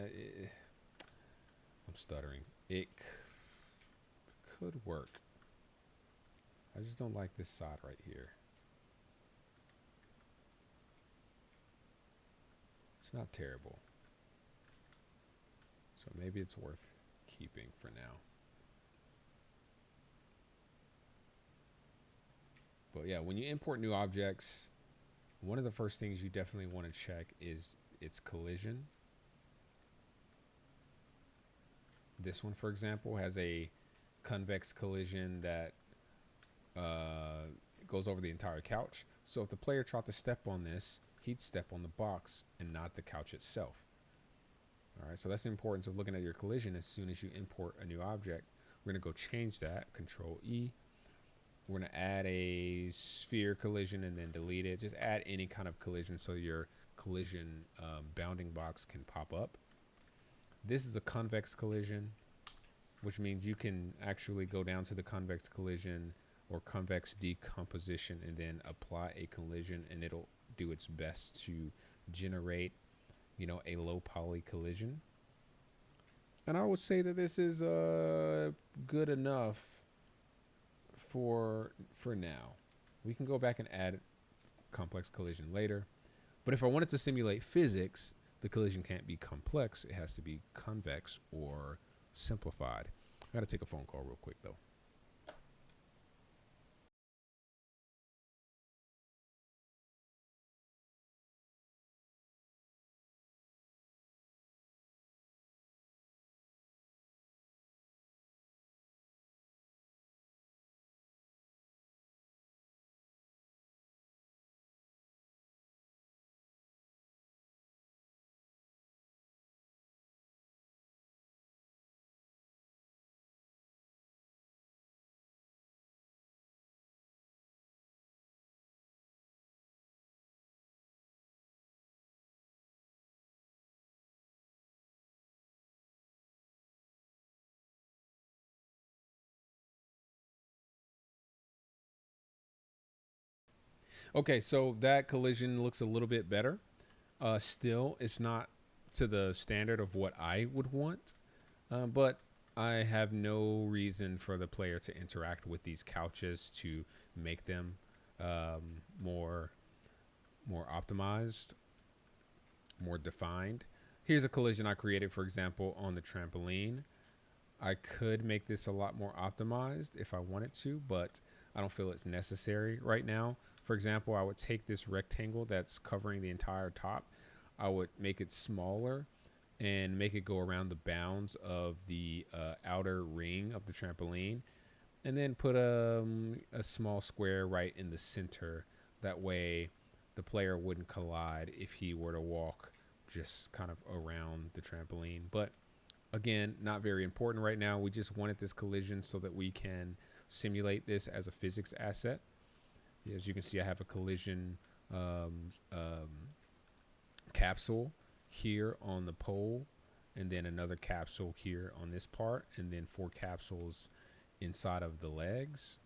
stuttering. It could work. I just don't like this side right here. It's not terrible. So maybe it's worth keeping for now. But yeah, when you import new objects, one of the first things you definitely want to check is its collision. This one, for example, has a convex collision that goes over the entire couch. So if the player tried to step on this, he'd step on the box and not the couch itself. All right, so that's the importance of looking at your collision as soon as you import a new object. We're going to go change that, Control E. We're going to add a sphere collision and then delete it. Just add any kind of collision so your collision bounding box can pop up. This is a convex collision, which means you can actually go down to the convex collision or convex decomposition and then apply a collision, and it'll do its best to generate, you know, a low poly collision. And I would say that this is good enough for now. We can go back and add complex collision later. But if I wanted to simulate physics, the collision can't be complex. It has to be convex or simplified. I got to take a phone call real quick, though. Okay, so that collision looks a little bit better. Still, it's not to the standard of what I would want, but I have no reason for the player to interact with these couches to make them more optimized, more defined. Here's a collision I created, for example, on the trampoline. I could make this a lot more optimized if I wanted to, but I don't feel it's necessary right now. For example, I would take this rectangle that's covering the entire top. I would make it smaller and make it go around the bounds of the outer ring of the trampoline, and then put a small square right in the center. That way the player wouldn't collide if he were to walk just kind of around the trampoline. But again, not very important right now. We just wanted this collision so that we can simulate this as a physics asset. As you can see, I have a collision capsule here on the pole, and then another capsule here on this part, and then 4 capsules inside of the legs.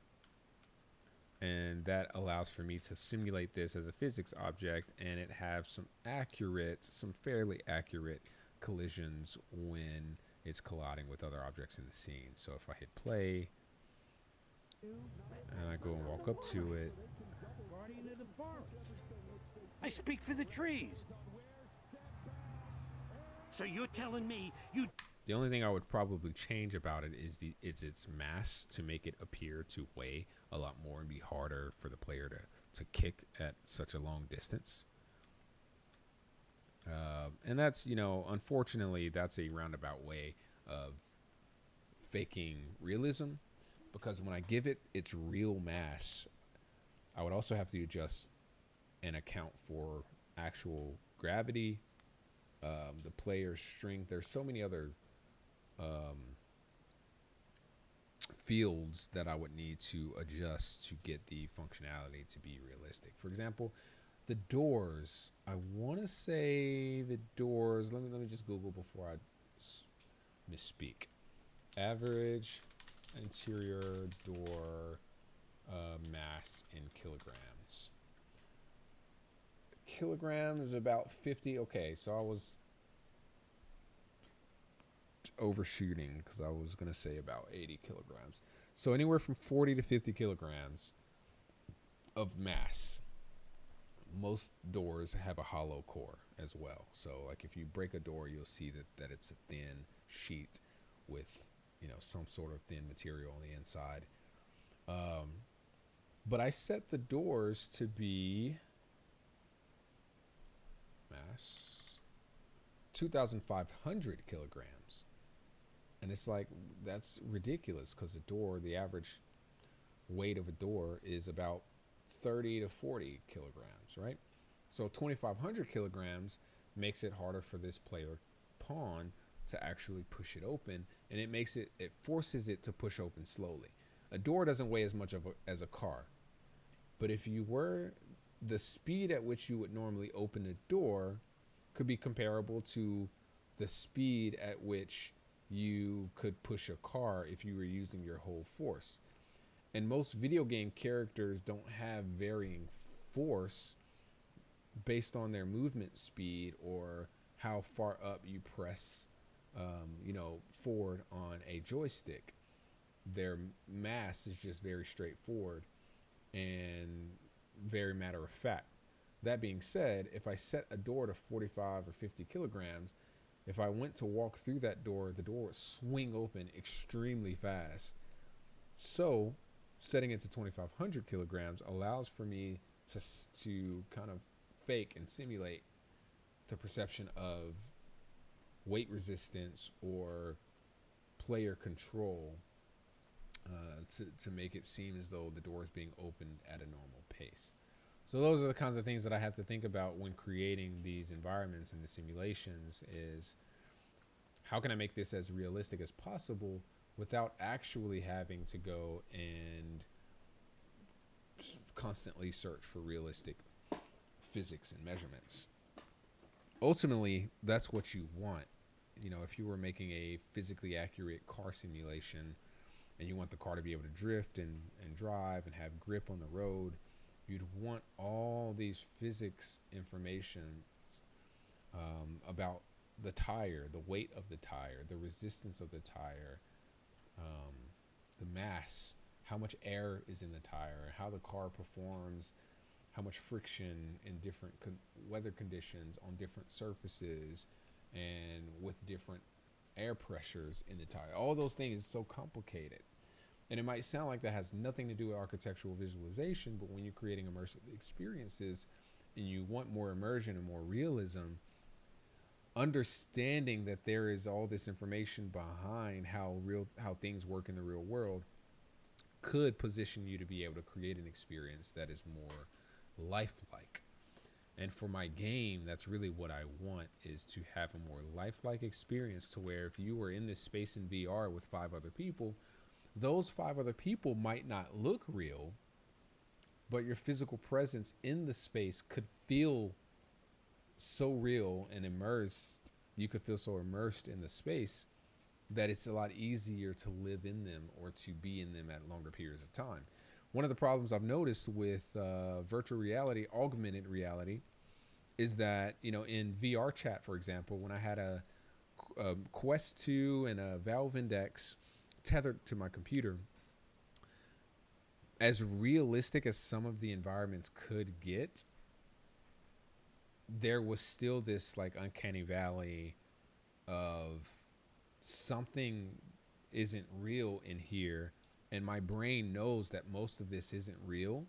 And that allows for me to simulate this as a physics object, and it has some fairly accurate collisions when it's colliding with other objects in the scene. So if I hit play and I go and walk up to it, Guardian of the forest. I speak for the trees. So you're telling me you... The only thing I would probably change about it is its mass, to make it appear to weigh a lot more and be harder for the player to kick at such a long distance. And that's, you know, unfortunately, that's a roundabout way of faking realism, because when I give it its real mass, I would also have to adjust and account for actual gravity, the player's strength. There's so many other fields that I would need to adjust to get the functionality to be realistic. For example, the doors. I want to say the doors. Let me just Google before I misspeak. Average interior door mass in kilograms. Kilograms is about 50. Okay, so I was overshooting because I was going to say about 80 kilograms. So anywhere from 40 to 50 kilograms of mass. Most doors have a hollow core as well. So like if you break a door, you'll see that it's a thin sheet with, you know, some sort of thin material on the inside. But I set the doors to be mass 2,500 kilograms. And it's like, that's ridiculous, because the average weight of a door is about 30 to 40 kilograms, right? So 2,500 kilograms makes it harder for this player pawn to actually push it open, and it forces it to push open slowly. A door doesn't weigh as much as a car, but if you were, the speed at which you would normally open a door could be comparable to the speed at which you could push a car if you were using your whole force. And most video game characters don't have varying force based on their movement speed or how far up you press, forward on a joystick. Their mass is just very straightforward and very matter of fact. That being said, if I set a door to 45 or 50 kilograms, if I went to walk through that door, the door would swing open extremely fast. So setting it to 2,500 kilograms allows for me to kind of fake and simulate the perception of weight resistance or player control to make it seem as though the door is being opened at a normal pace. So those are the kinds of things that I have to think about when creating these environments and the simulations, is how can I make this as realistic as possible without actually having to go and constantly search for realistic physics and measurements. Ultimately, that's what you want. You know, if you were making a physically accurate car simulation and you want the car to be able to drift and drive and have grip on the road, you'd want all these physics information about the tire, the weight of the tire, the resistance of the tire, the mass, how much air is in the tire, how the car performs, how much friction in different weather conditions on different surfaces and with different air pressures in the tire. All those things is so complicated. And it might sound like that has nothing to do with architectural visualization, but when you're creating immersive experiences and you want more immersion and more realism, understanding that there is all this information behind how things work in the real world could position you to be able to create an experience that is more lifelike. And for my game, that's really what I want, is to have a more lifelike experience, to where if you were in this space in VR with 5 other people, those 5 other people might not look real, but your physical presence in the space could feel so real and immersed. You could feel so immersed in the space that it's a lot easier to live in them or to be in them at longer periods of time. One of the problems I've noticed with virtual reality, augmented reality, is that, you know, in VR chat, for example, when I had a Quest 2 and a Valve Index tethered to my computer, as realistic as some of the environments could get, there was still this like uncanny valley of something isn't real in here, and my brain knows that most of this isn't real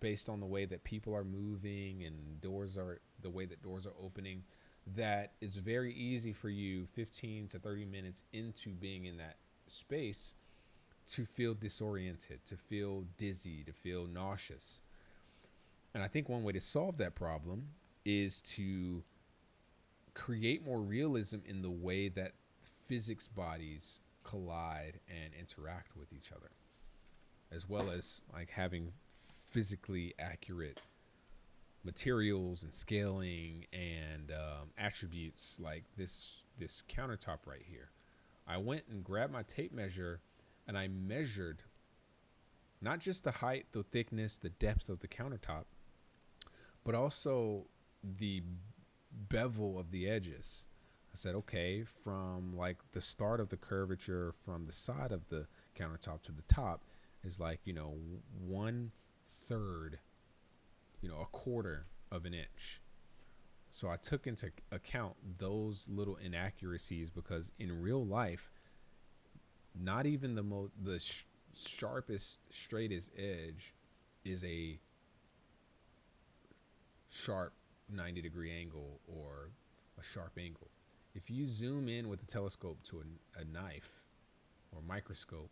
based on the way that people are moving and the way that doors are opening, that it's very easy for you 15 to 30 minutes into being in that space to feel disoriented, to feel dizzy, to feel nauseous. And I think one way to solve that problem is to create more realism in the way that physics bodies collide and interact with each other, as well as like having physically accurate materials and scaling and attributes, like this countertop right here. I went and grabbed my tape measure and I measured not just the height, the thickness, the depth of the countertop, but also the bevel of the edges. I said, okay, from like the start of the curvature from the side of the countertop to the top is like, you know, 1/3, you know, 1/4 of an inch. So I took into account those little inaccuracies, because in real life, not even the sharpest, straightest edge is a sharp 90-degree angle or a sharp angle. If you zoom in with a telescope to a knife, or microscope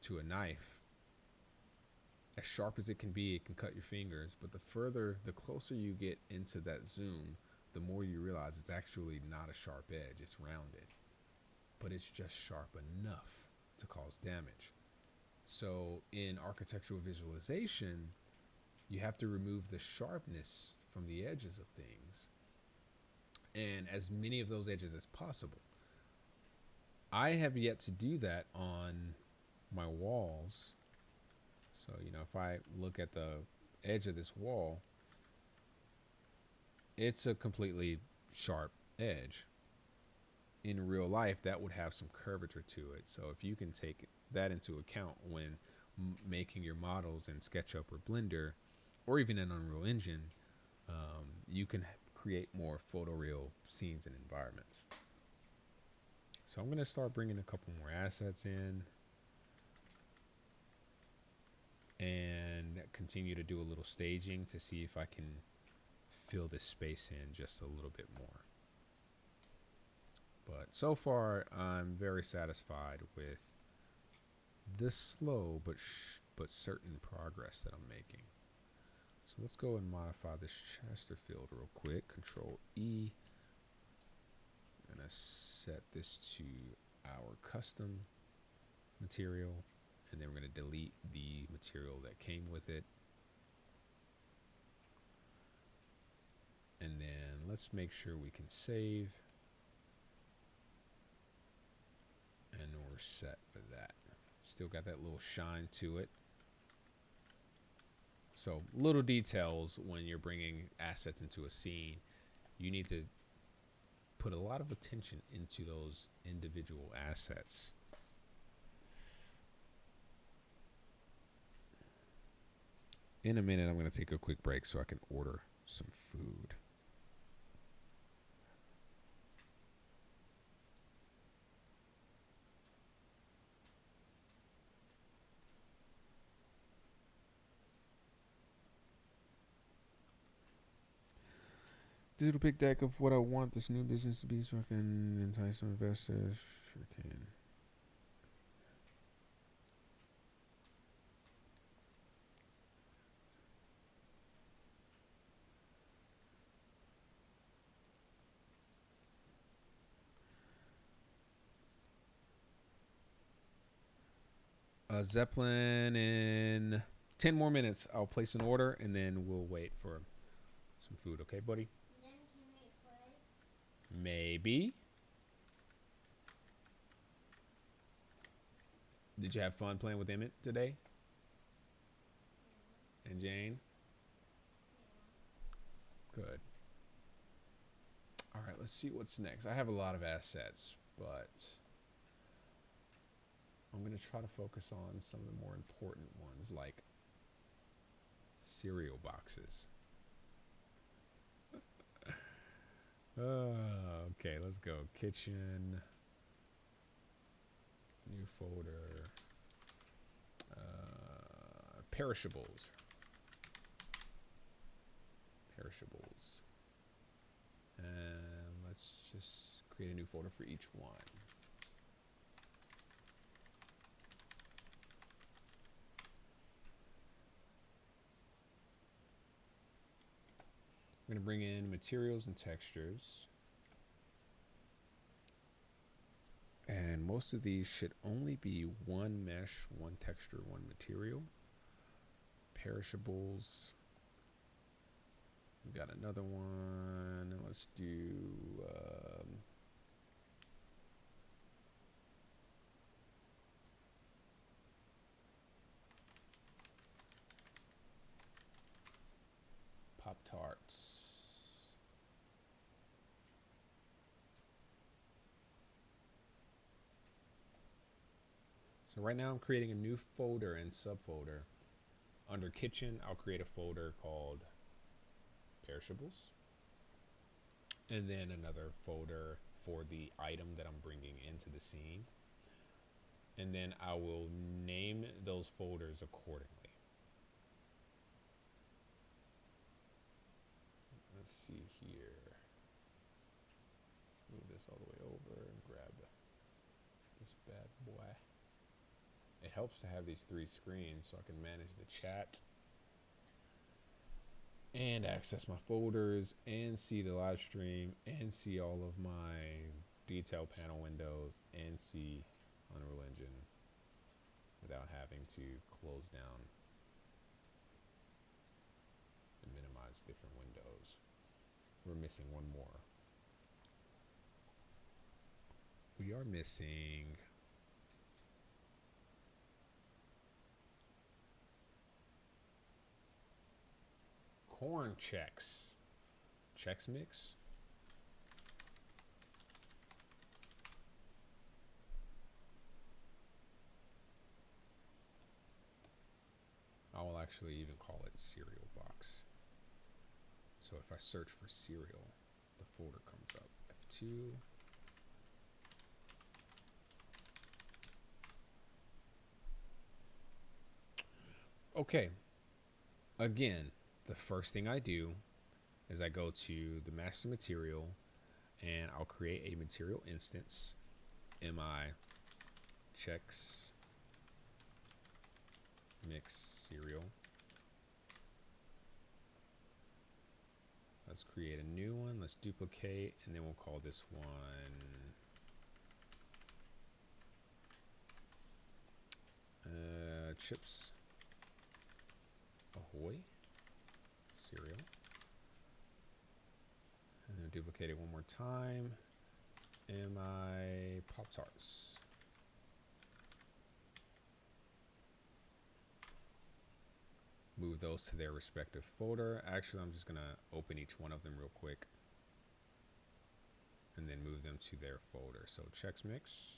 to a knife, as sharp as it can be, it can cut your fingers. But the closer you get into that zoom, the more you realize it's actually not a sharp edge, it's rounded. But it's just sharp enough to cause damage. So in architectural visualization, you have to remove the sharpness from the edges of things, and as many of those edges as possible. I have yet to do that on my walls. So, you know, if I look at the edge of this wall, it's a completely sharp edge. In real life, that would have some curvature to it. So if you can take that into account when making your models in SketchUp or Blender, or even in Unreal Engine, you can create more photoreal scenes and environments. So I'm going to start bringing a couple more assets in and continue to do a little staging to see if I can fill this space in just a little bit more. But so far, I'm very satisfied with this slow but certain progress that I'm making. So let's go and modify this Chesterfield real quick. Control E. I'm gonna set this to our custom material, and then we're gonna delete the material that came with it. And then let's make sure we can save. And we're set with that. Still got that little shine to it. So little details when you're bringing assets into a scene, you need to put a lot of attention into those individual assets. In a minute, I'm going to take a quick break so I can order some food. digital pick deck of what I want this new business to be so I can entice some investors. Sure can. Zeppelin in 10 more minutes. I'll place an order and then we'll wait for some food. Okay, buddy? Then can we play? Maybe. Did you have fun playing with Emmett today? Yeah. And Jane? Yeah. Good. All right, let's see what's next. I have a lot of assets, but I'm going to try to focus on some of the more important ones, like cereal boxes. Okay, let's go. Kitchen. New folder. Perishables. Perishables. And let's just create a new folder for each one. I'm going to bring in materials and textures. And most of these should only be one mesh, one texture, one material. Perishables. We've got another one. Let's do Pop-Tarts. So right now I'm creating a new folder and subfolder. Under kitchen, I'll create a folder called perishables. And then another folder for the item that I'm bringing into the scene. And then I will name those folders accordingly. Let's see here. Let's move this all the way over and grab this bad boy. It helps to have these 3 screens so I can manage the chat and access my folders and see the live stream and see all of my detail panel windows and see Unreal Engine without having to close down and minimize different windows. We're missing one more. We are missing corn checks. Chex Mix. I will actually even call it cereal box. So if I search for cereal, the folder comes up. F2. Okay. Again, the first thing I do is I go to the master material and I'll create a material instance. Mi Chex Mix cereal. Let's create a new one. Let's duplicate, and then we'll call this one Chips Ahoy cereal. And then duplicate it one more time. Mi Pop-Tarts. Move those to their respective folder. Actually, I'm just going to open each one of them real quick and then move them to their folder. So Chex Mix,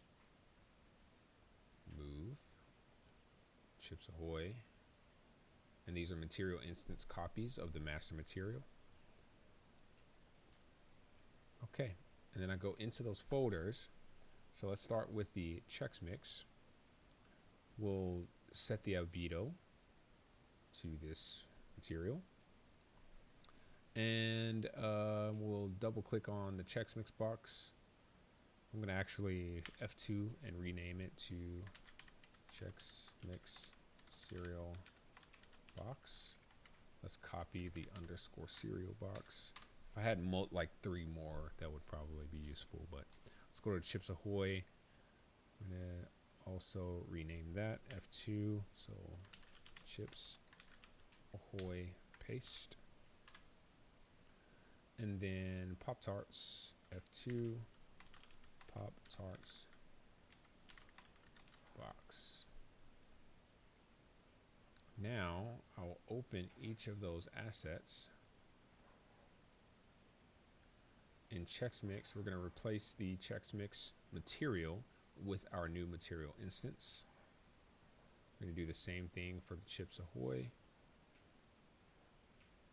move, Chips Ahoy, and these are material instance copies of the master material. Okay, and then I go into those folders. So let's start with the Chex Mix. We'll set the albedo to this material, And we'll double click on the Chex Mix box. I'm gonna actually F2 and rename it to Chex Mix cereal box. Let's copy the underscore cereal box. If I had like 3 more, that would probably be useful, but let's go to Chips Ahoy. I'm gonna also rename that F2, so Chips Ahoy paste. And then Pop-Tarts F2, Pop-Tarts box. Now I'll open each of those assets. In Chex Mix, we're going to replace the Chex Mix material with our new material instance. We're going to do the same thing for the Chips Ahoy.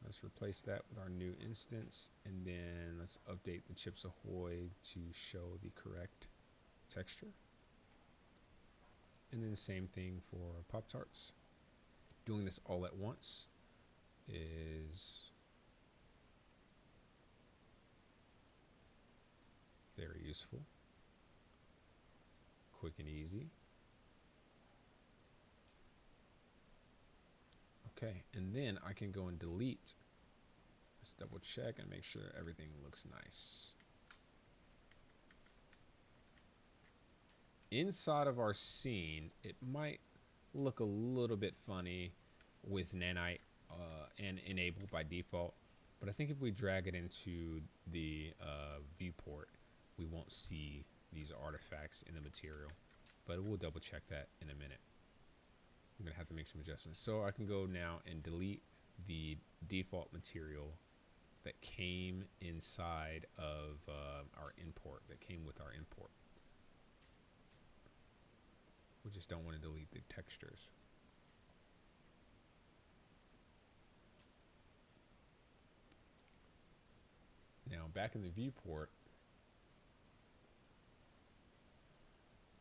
Let's replace that with our new instance, and then let's update the Chips Ahoy to show the correct texture. And then the same thing for Pop-Tarts. Doing this all at once is very useful, quick and easy. Okay, and then I can go and delete. Let's double check and make sure everything looks nice. Inside of our scene, it might look a little bit funny with Nanite and enabled by default, but I think if we drag it into the viewport, we won't see these artifacts in the material, but we'll double check that in a minute. I'm gonna have to make some adjustments. So I can go now and delete the default material that came inside of our import, that came with our import. We just don't want to delete the textures. Now back in the viewport,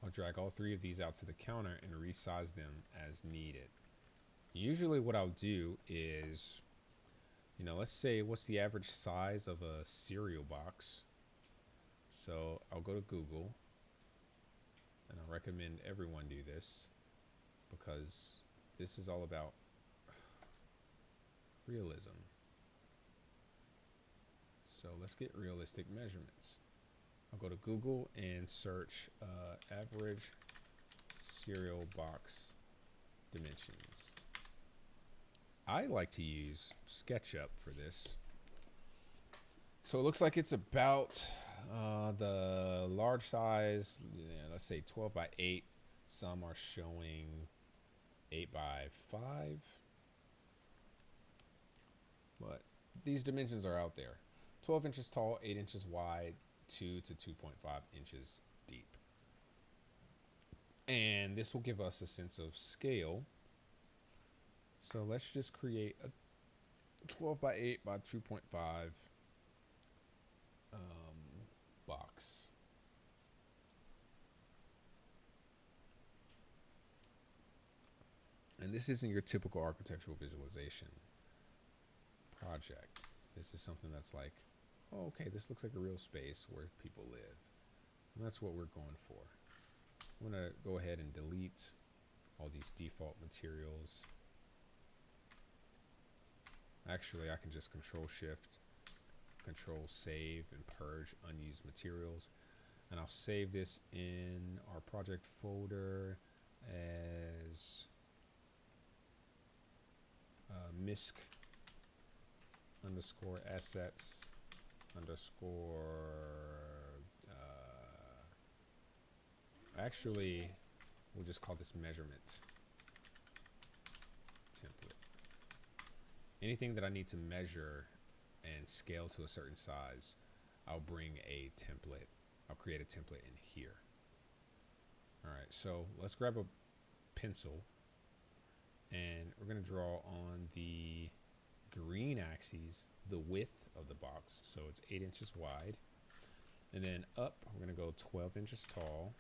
I'll drag all 3 of these out to the counter and resize them as needed. Usually what I'll do is, you know, let's say what's the average size of a cereal box. So I'll go to Google, and I recommend everyone do this because this is all about realism. So let's get realistic measurements. I'll go to Google and search average cereal box dimensions. I like to use SketchUp for this. So it looks like it's about the large size, let's say 12 by 8. Some are showing 8 by 5. But these dimensions are out there. 12 inches tall, 8 inches wide, 2 to 2.5 inches deep. And this will give us a sense of scale. So let's just create a 12 by 8 by 2.5 box. And this isn't your typical architectural visualization project. This is something that's like, oh, okay, this looks like a real space where people live. And that's what we're going for. I'm going to go ahead and delete all these default materials. Actually, I can just Control-Shift, Control-Save, and purge unused materials. And I'll save this in our project folder as misc underscore assets underscore actually we'll just call this measurement template. Anything that I need to measure and scale to a certain size, I'll bring a template. I'll create a template in here. All right, so let's grab a pencil and we're going to draw on the green axis the width of the box, so it's 8 inches wide, and then up we're going to go 12 inches tall.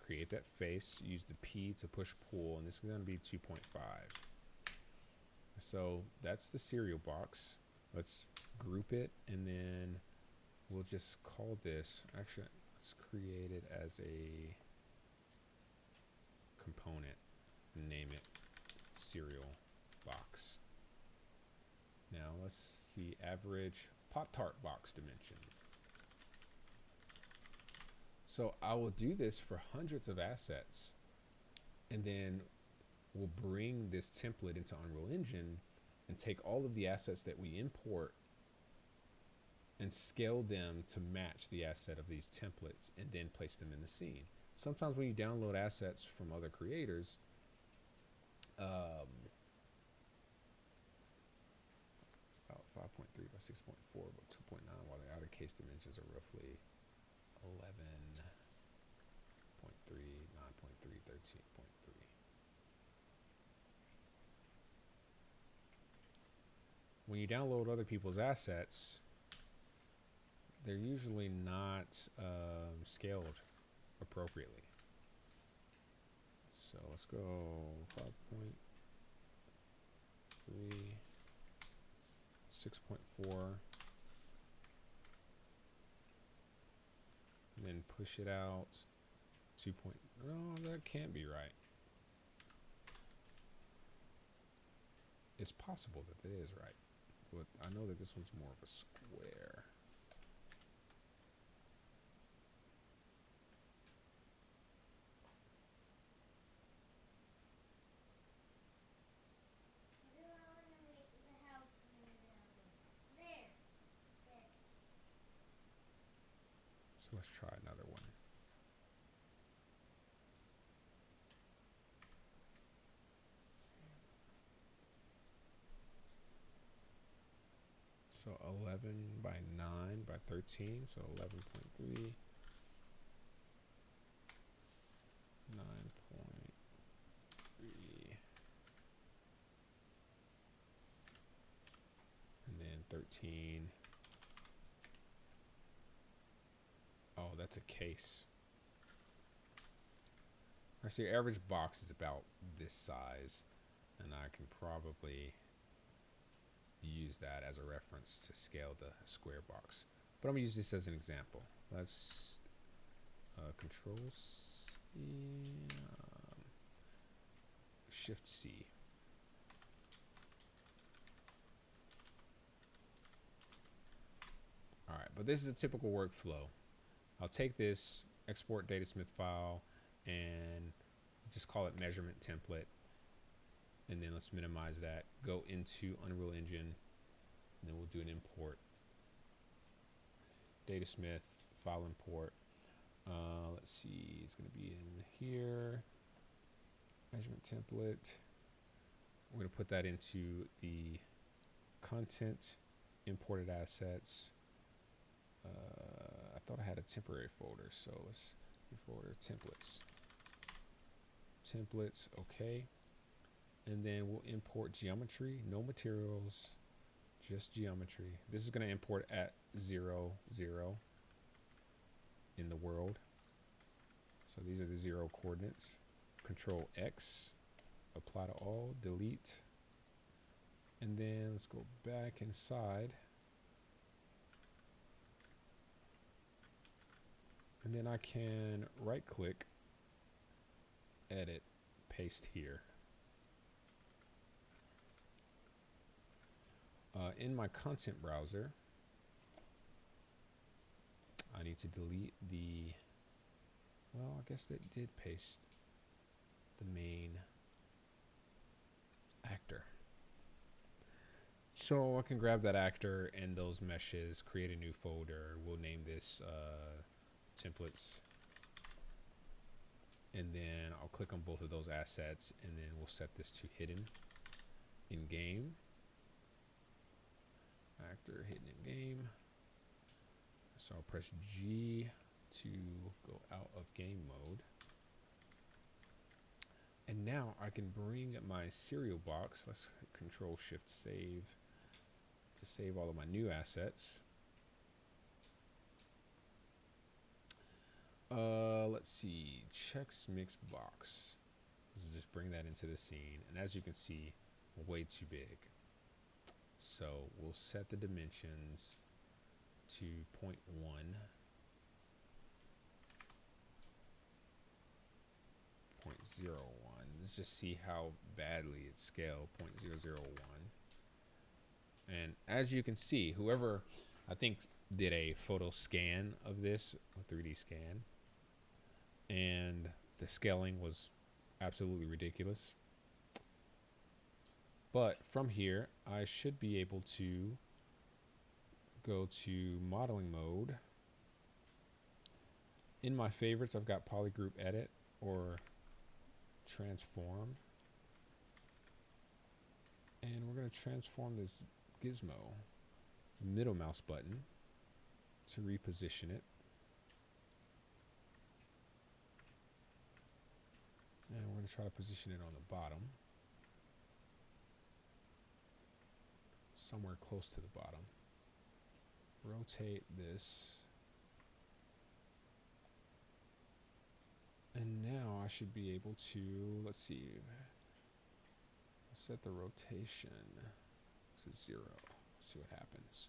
Create that face, use the P to push pull, and this is going to be 2.5. So that's the cereal box. Let's group it, and then we'll just call this, actually, let's create it as a component and name it cereal box. Now let's see average Pop-Tart box dimension. So I will do this for hundreds of assets, and then we'll bring this template into Unreal Engine and take all of the assets that we import and scale them to match the asset of these templates, and then place them in the scene. Sometimes when you download assets from other creators, about 5.3 by 6.4 by 2.9, while the outer case dimensions are roughly 11.3, 9.3, 13.3. When you download other people's assets, they're usually not scaled appropriately. So let's go 5.3, 6.4, and then push it out 2. No, that can't be right. It's possible that it is right, but I know that this one's more of a square. So let's try another one. So 11 by 9 by 13, so 11.3, 9.3, and then 13. Oh, that's a case. Actually, your average box is about this size, and I can probably use that as a reference to scale the square box. But I'm gonna use this as an example. Let's Control C, Shift C. All right, but this is a typical workflow. I'll take this export datasmith file and just call it measurement template, and then let's minimize that, go into Unreal Engine, and then we'll do an import. Datasmith, file import. Let's see, it's gonna be in here, measurement template. We're gonna put that into the content, imported assets. I thought I had a temporary folder, so let's do folder templates. Templates, okay. And then we'll import geometry, no materials, just geometry. This is going to import at 0, 0 in the world. So these are the 0 coordinates. Control X, apply to all, delete. And then let's go back inside. And then I can right click, edit, paste here. In my content browser, I need to delete the, well, I guess that did paste the main actor. So I can grab that actor and those meshes, create a new folder. We'll name this templates, and then I'll click on both of those assets, and then we'll set this to hidden in game. Actor hidden in game. So I'll press G to go out of game mode. And now I can bring my cereal box. Let's Control Shift Save to save all of my new assets. Let's see, Chex Mix box. Let's just bring that into the scene. And as you can see, way too big. So we'll set the dimensions to 0.1. 0.01. Let's just see how badly it's scaled. 0.001. And as you can see, whoever I think did a photo scan of this, a 3D scan, and the scaling was absolutely ridiculous. But from here, I should be able to go to modeling mode. In my favorites, I've got polygroup edit or transform. And we're going to transform this gizmo, middle mouse button, to reposition it. And we're going to try to position it on the bottom, somewhere close to the bottom. Rotate this. And now I should be able to, let's see, set the rotation to 0. See what happens.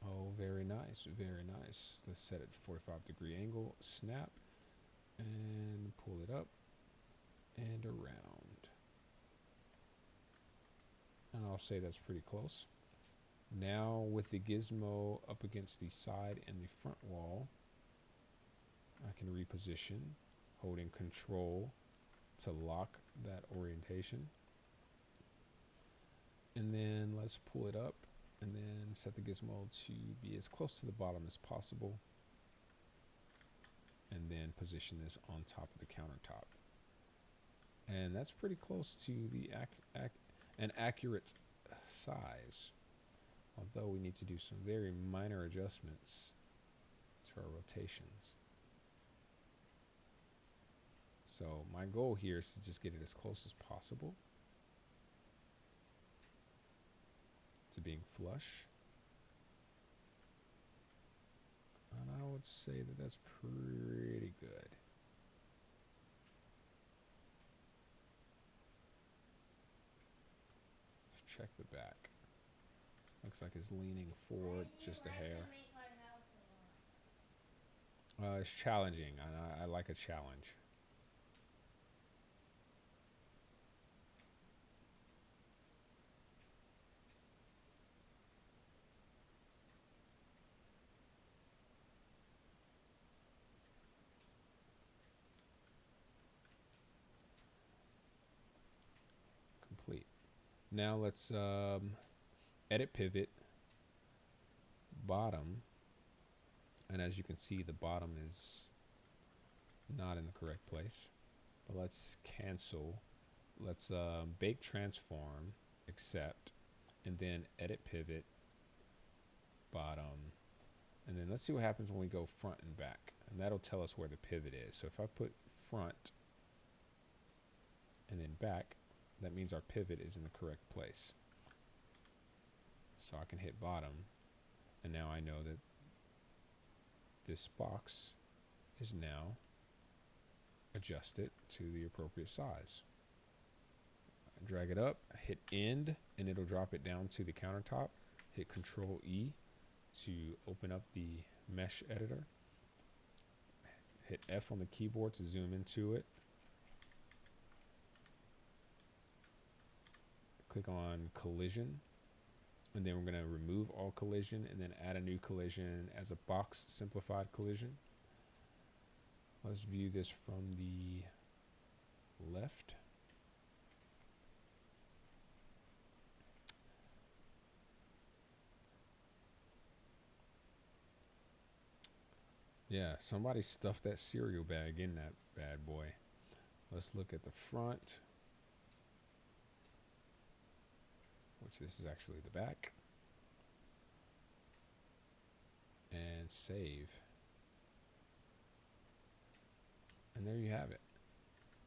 Oh, very nice, very nice. Let's set it 45-degree angle, snap, and pull it up and around. And I'll say that's pretty close. Now with the gizmo up against the side and the front wall, I can reposition, holding Control to lock that orientation. And then let's pull it up and then set the gizmo to be as close to the bottom as possible. And then position this on top of the countertop. And that's pretty close to the an accurate size. Although we need to do some very minor adjustments to our rotations. So my goal here is to just get it as close as possible to being flush. And I would say that that's pretty good. Let's check the back. Looks like it's leaning forward just a hair. It's challenging, and I like a challenge. Complete. Now let's edit pivot bottom, and as you can see, the bottom is not in the correct place, but let's cancel. Let's bake transform, accept, and then edit pivot bottom, and then let's see what happens when we go front and back, and that'll tell us where the pivot is. So if I put front and then back, that means our pivot is in the correct place. So I can hit bottom, and now I know that this box is now adjusted to the appropriate size. I drag it up, hit end, and it'll drop it down to the countertop. Hit Control E to open up the mesh editor. Hit F on the keyboard to zoom into it. Click on collision, and then we're going to remove all collision and then add a new collision as a box simplified collision. Let's view this from the left. Yeah, somebody stuffed that cereal bag in that bad boy. Let's look at the front, which this is actually the back, and save. And there you have it.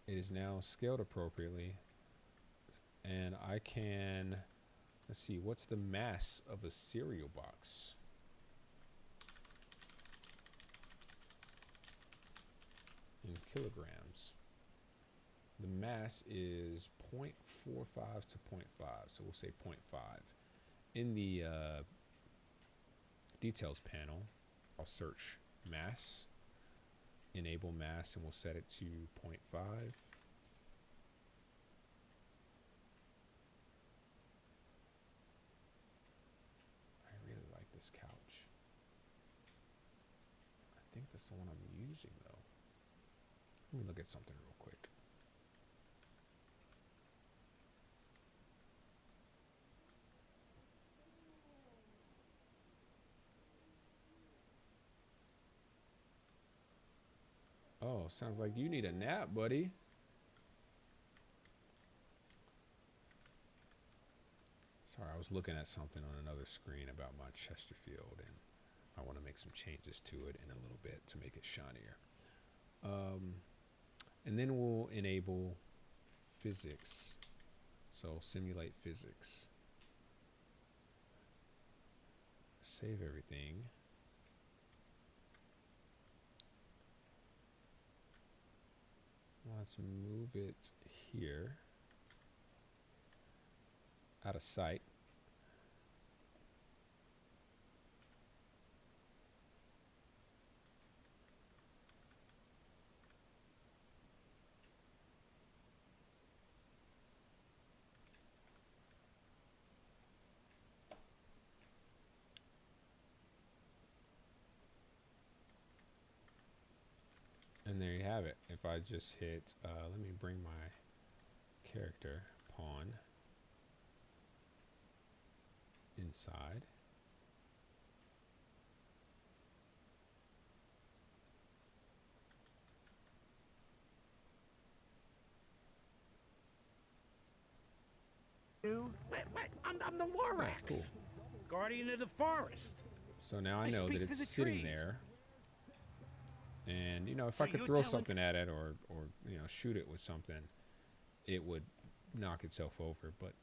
It is now scaled appropriately, and I can, let's see, what's the mass of a cereal box? In kilograms. The mass is 0.45 to 0.5, so we'll say 0.5. In the details panel, I'll search mass, enable mass, and we'll set it to 0.5. I really like this couch. I think that's the one I'm using though. Let me look at something real quick. Oh, sounds like you need a nap, buddy. Sorry, I was looking at something on another screen about my Chesterfield, and I want to make some changes to it in a little bit to make it shinier. And then we'll enable physics. So simulate physics. Save everything. Let's move it here, out of sight. And there you have it. If I just hit, let me bring my character, pawn, inside. I'm the Lorax. Cool. Guardian of the forest. So now I know that it's sitting there. And, you know, if So I could you're throw telling- something at it or, you know, shoot it with something, it would knock itself over. But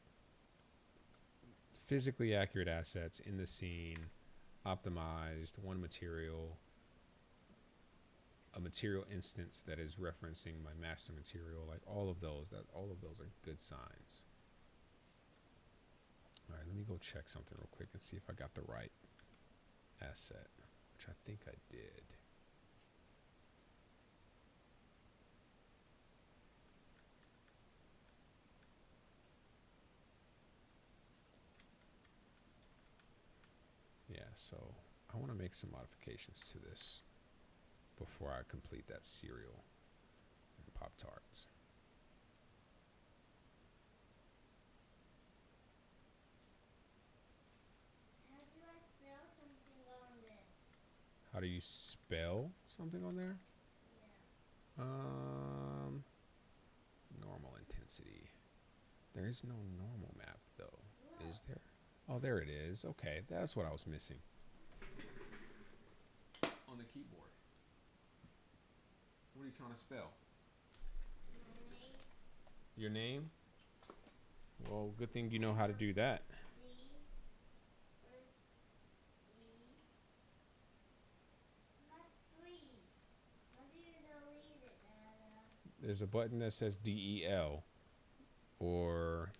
physically accurate assets in the scene, optimized, one material, a material instance that is referencing my master material, like all of those are good signs. All right, let me go check something real quick and see if I got the right asset, which I think I did. Yeah, so I want to make some modifications to this before I complete that cereal and Pop-Tarts. How do you spell something on there? Yeah. Normal intensity. There is no normal map though, is there? Oh, there it is. Okay, that's what I was missing. On the keyboard. What are you trying to spell? Your name? Well, good thing you know how to do that. There's a button that says DEL or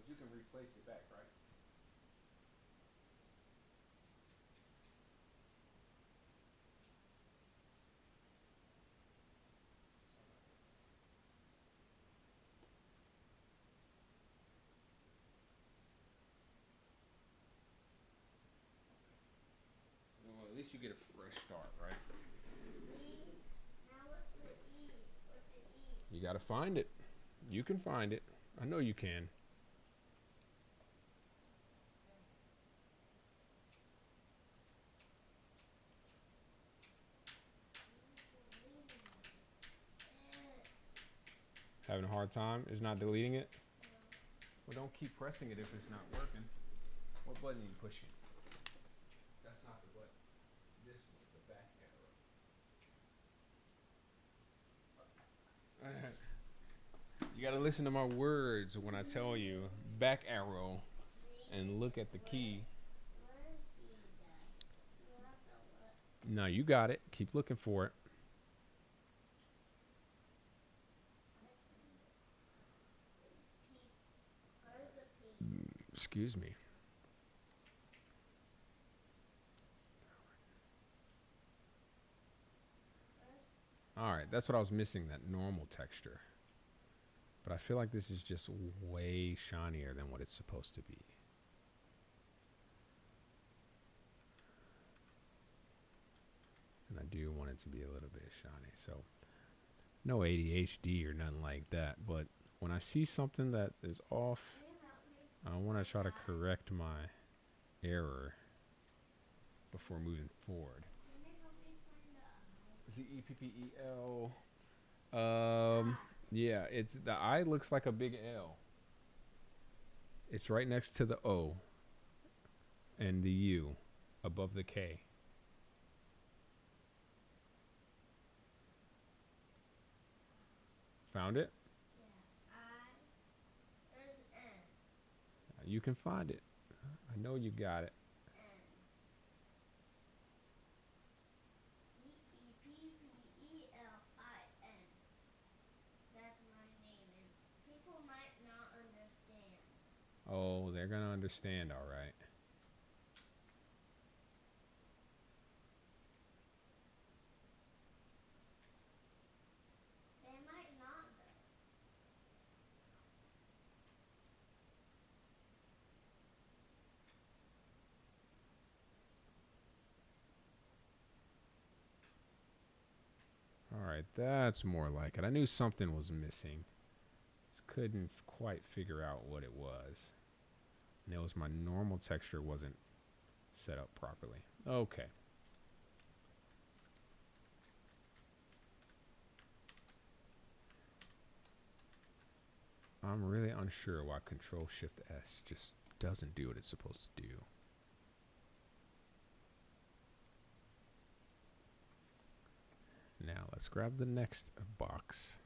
you can replace it back, right? Well, at least you get a fresh start, right? Now what's the E? What's the E? You gotta find it. You can find it. I know you can. Having a hard time? Is not deleting it? Well, don't keep pressing it if it's not working. What button are you pushing? That's not the button. This one, the back arrow. You gotta listen to my words when I tell you back arrow and look at the key. No, you got it. Keep looking for it. Excuse me. All right, that's what I was missing, that normal texture. But I feel like this is just way shinier than what it's supposed to be. And I do want it to be a little bit shiny. So no ADHD or nothing like that. But when I see something that is off, I want to try to correct my error before moving forward. ZEPPEL. Yeah, it's the I looks like a big L. It's right next to the O and the U above the K. Found it? There's N. You can find it. I know you got it. ZEPPELIN. That's my name, and people might not understand. Oh, they're gonna understand, all right. They might not, All right, that's more like it. I knew something was missing. Just couldn't quite figure out what it was. And it was my normal texture wasn't set up properly. Okay. I'm really unsure why Control-Shift-S just doesn't do what it's supposed to do. Now let's grab the next box.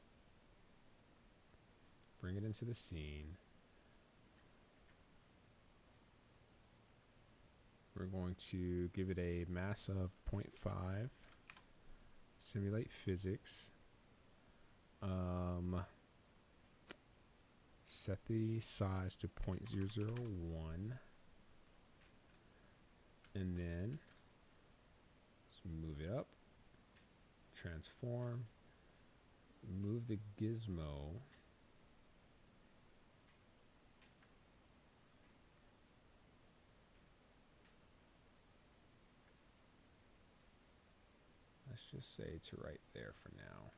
Bring it into the scene. We're going to give it a mass of 0.5. Simulate physics. Set the size to 0.001. And then let's move it up. Transform. Move the gizmo. Let's just say to right there for now.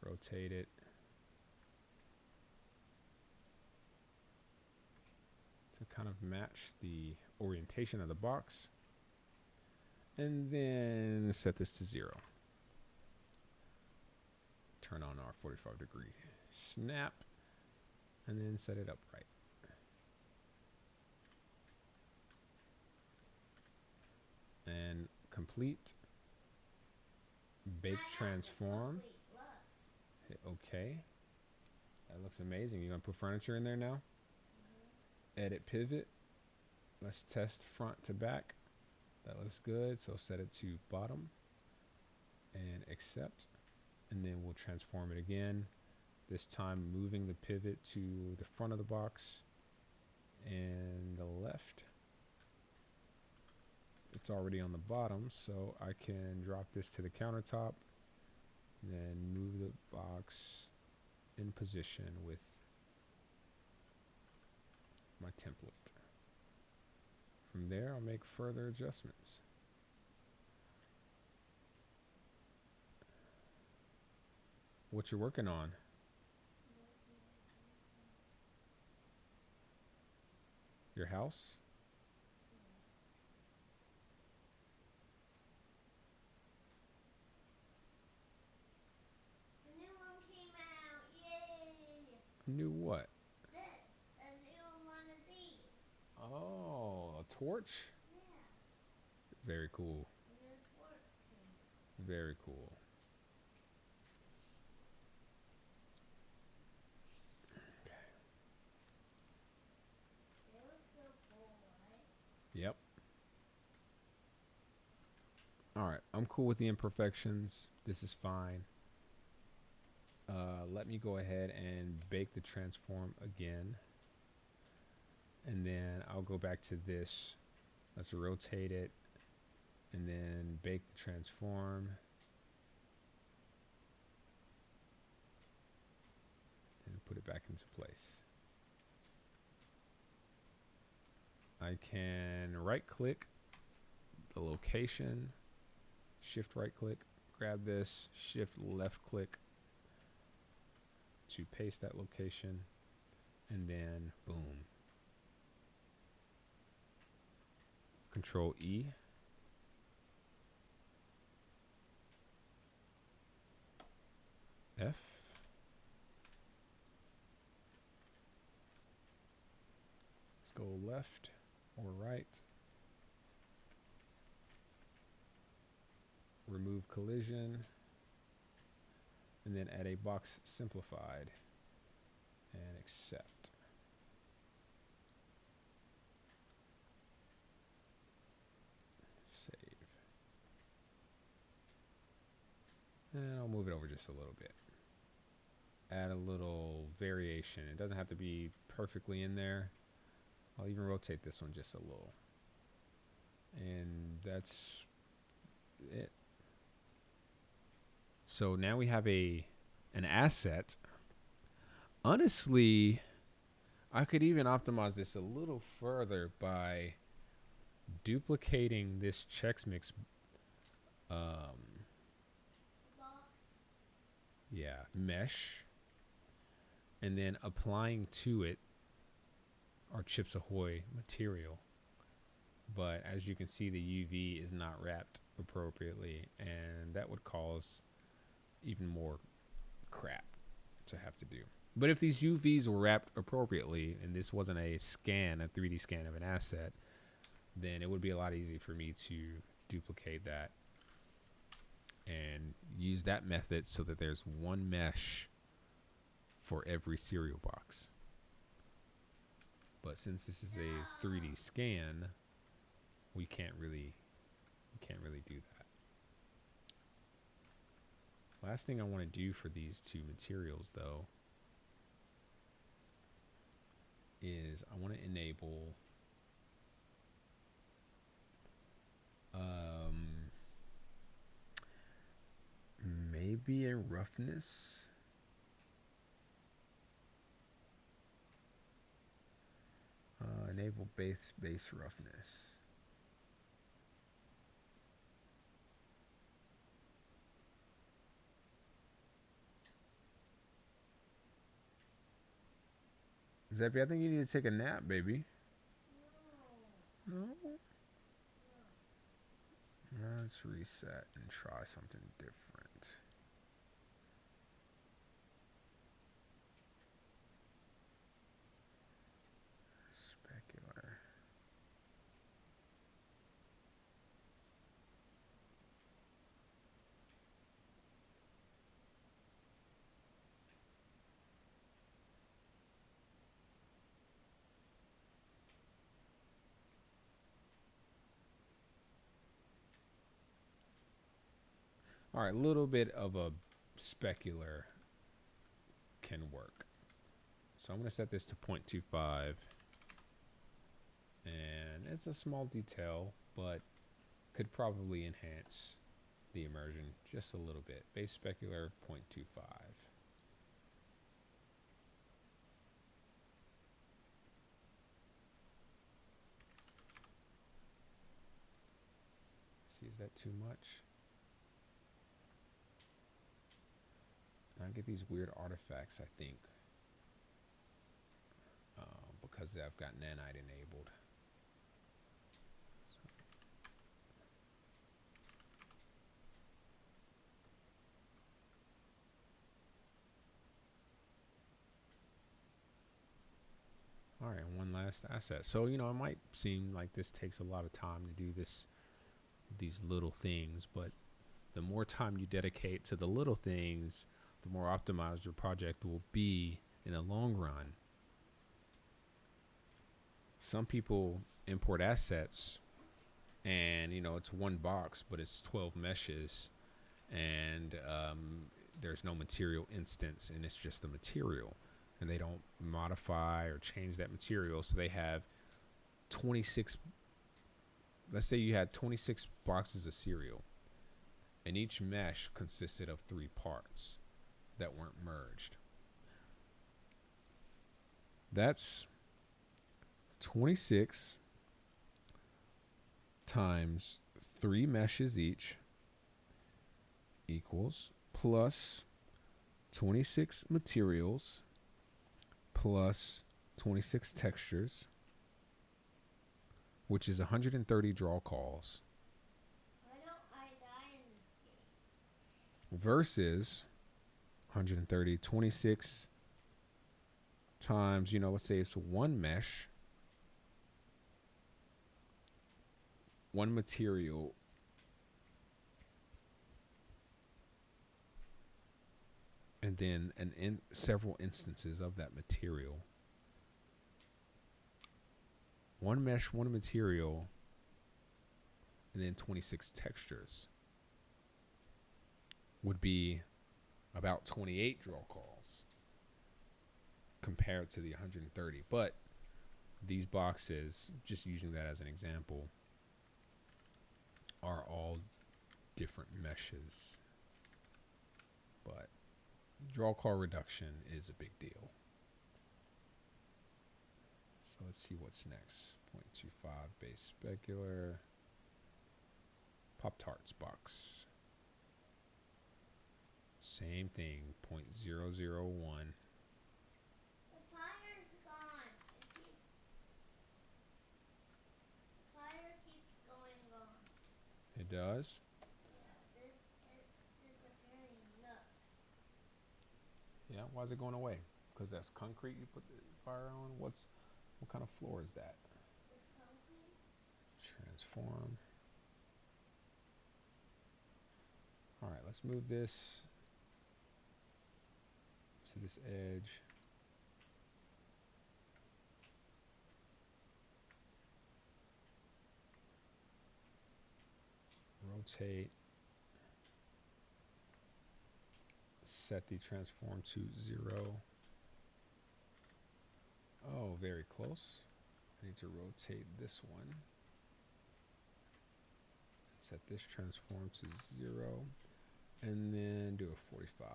Rotate it. To kind of match the orientation of the box. And then set this to 0. Turn on our 45-degree snap. And then set it up right. And complete. Bake transform. Hit OK. That looks amazing. You gonna put furniture in there now? Edit pivot. Let's test front to back. That looks good. So set it to bottom. And accept. And then we'll transform it again. This time moving the pivot to the front of the box and the left. It's already on the bottom, so I can drop this to the countertop, then move the box in position with my template. From there, I'll make further adjustments. What you're working on? Your house? New what? This. A new one of these. Oh, a torch? Yeah. Very cool. New torch came. Very cool. They look so cool, right? Yep. All right, I'm cool with the imperfections. This is fine. Let me go ahead and bake the transform again. And then I'll go back to this. Let's rotate it. And then bake the transform. And put it back into place. I can right click the location, shift right click, grab this, shift left click to paste that location, and then boom. Control E. F. Let's go left or right. Remove collision. And then add a box simplified. And accept. Save. And I'll move it over just a little bit. Add a little variation. It doesn't have to be perfectly in there. I'll even rotate this one just a little. And that's it. So now we have an asset. Honestly, I could even optimize this a little further by duplicating this Chex Mix mesh, and then applying to it our Chips Ahoy material. But as you can see, the UV is not wrapped appropriately, and that would cause even more crap to have to do. But if these UVs were wrapped appropriately, and this wasn't a 3D scan of an asset, then it would be a lot easier for me to duplicate that and use that method so that there's one mesh for every cereal box. But since this is a 3D scan, we can't really do that. Last thing I want to do for these two materials, though, is I want to enable maybe a roughness. Enable base roughness. Zeppy, I think you need to take a nap, baby. No? Let's reset and try something different. Specular. All right, a little bit of a specular can work. So I'm going to set this to 0.25. And it's a small detail, but could probably enhance the immersion just a little bit. Base specular 0.25. See, is that too much? I get these weird artifacts, I think, because I've got nanite enabled. last asset. So, you know, it might seem like this takes a lot of time to do these little things, but the more time you dedicate to the little things, the more optimized your project will be in the long run. Some people import assets and, you know, it's one box, but it's 12 meshes, and there's no material instance, and it's just the material, and they don't modify or change that material. So they have 26, let's say you had 26 boxes of cereal, and each mesh consisted of 3 parts that weren't merged. That's 26 times 3 meshes each equals plus 26 materials plus 26 textures, which is 130 draw calls. Why don't I die in this game? Versus 130, 26 times, you know, let's say it's one mesh, one material, and then several instances of that material. One mesh, one material, and then 26 textures would be about 28 draw calls compared to the 130. But these boxes, just using that as an example, are all different meshes. But draw call reduction is a big deal. So let's see what's next. 0.25 base specular. Pop-Tarts box. Same thing, 0.001. The fire's gone. The fire keeps going. It does? Yeah, it's disappearing. Look. Yeah, why is it going away? Because that's concrete you put the fire on? What kind of floor is that? It's concrete. Transform. All right, let's move this to this edge. Rotate. Set the transform to 0. Oh, very close. I need to rotate this one. Set this transform to 0. And then do a 45.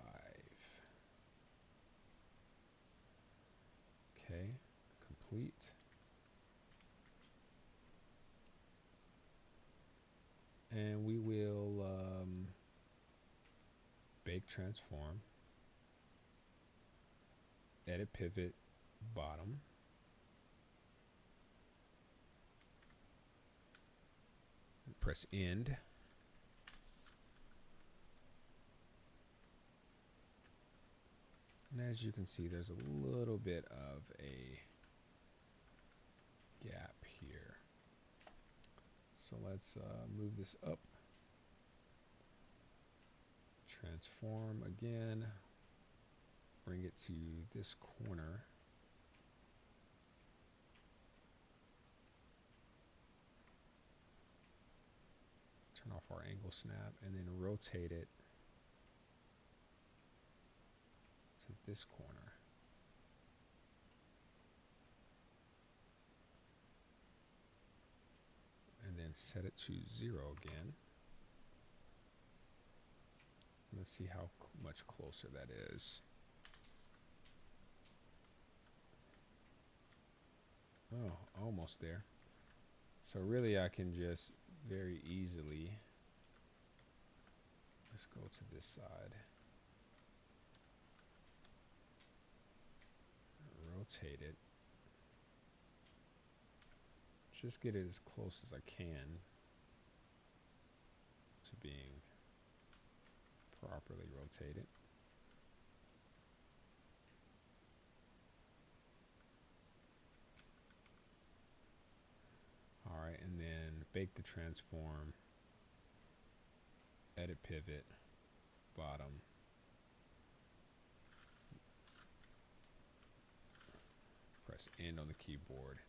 Okay, complete. And we will bake transform, edit pivot, bottom. Press end. And as you can see, there's a little bit of a gap here. So let's move this up. Transform again. Bring it to this corner. Turn off our angle snap and then rotate it to this corner. And then set it to 0 again. Let's see how much closer that is. Oh, almost there. So really I can just very easily, let's go to this side. Rotate it. Just get it as close as I can to being properly rotated. bake the transform, edit pivot, bottom. Press end on the keyboard.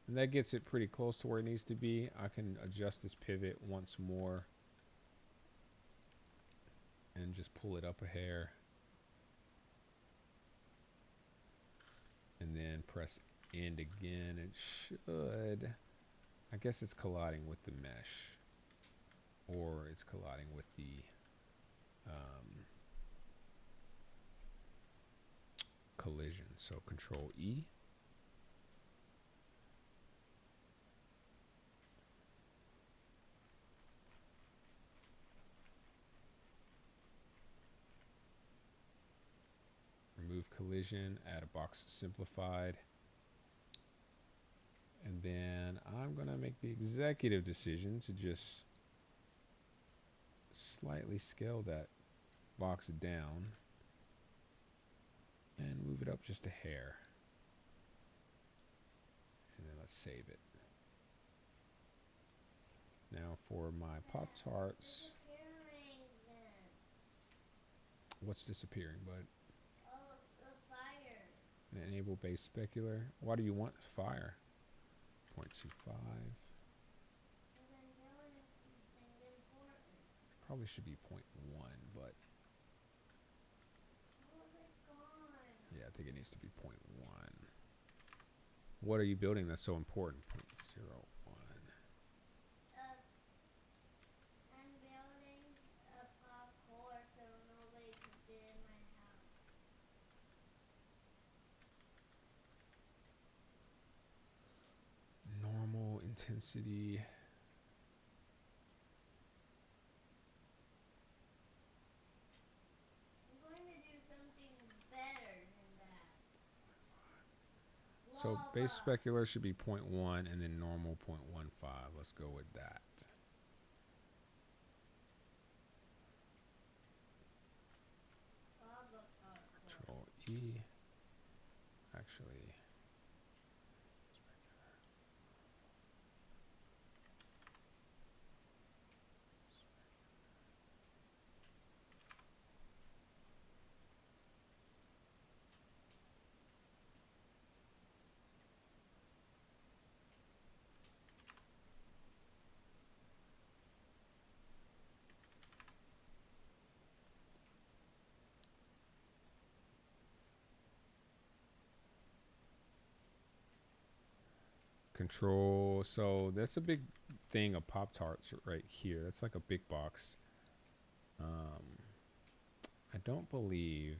And that gets it pretty close to where it needs to be. I can adjust this pivot once more and just pull it up a hair. And then press end again. It should, I guess it's colliding with the mesh, or it's colliding with the collision. So Control E. Remove collision, add a box simplified. And then I'm going to make the executive decision to just slightly scale that box down and move it up just a hair. And then let's save it. Now for my Pop-Tarts. What's disappearing, bud? Oh, the fire. And enable base specular. Why do you want fire? 0.25. Probably should be 0.1, but yeah, I think it needs to be 0.1. What are you building that's so important? 0.01. I'm building a parkour so nobody can get in my house. Normal intensity. I'm going to do something better than that. So base specular should be 0.1 and then normal 0.15. Let's go with that. Control E. Actually, control. So that's a big thing of Pop-Tarts right here. That's like a big box. I don't believe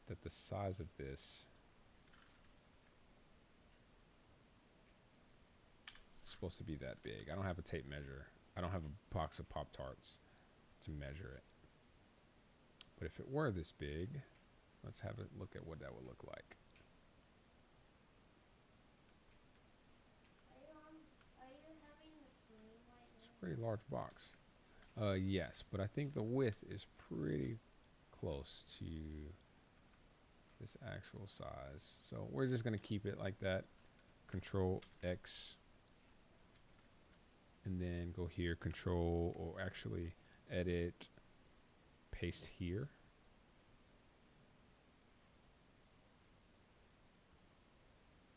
that the size of this is supposed to be that big. I don't have a tape measure. I don't have a box of Pop-Tarts to measure it. But if it were this big, let's have a look at what that would look like. Are you having the screen right now? It's a pretty large box. Yes, but I think the width is pretty close to this actual size. So we're just going to keep it like that. Control X. And then go here, control, or actually edit, paste here.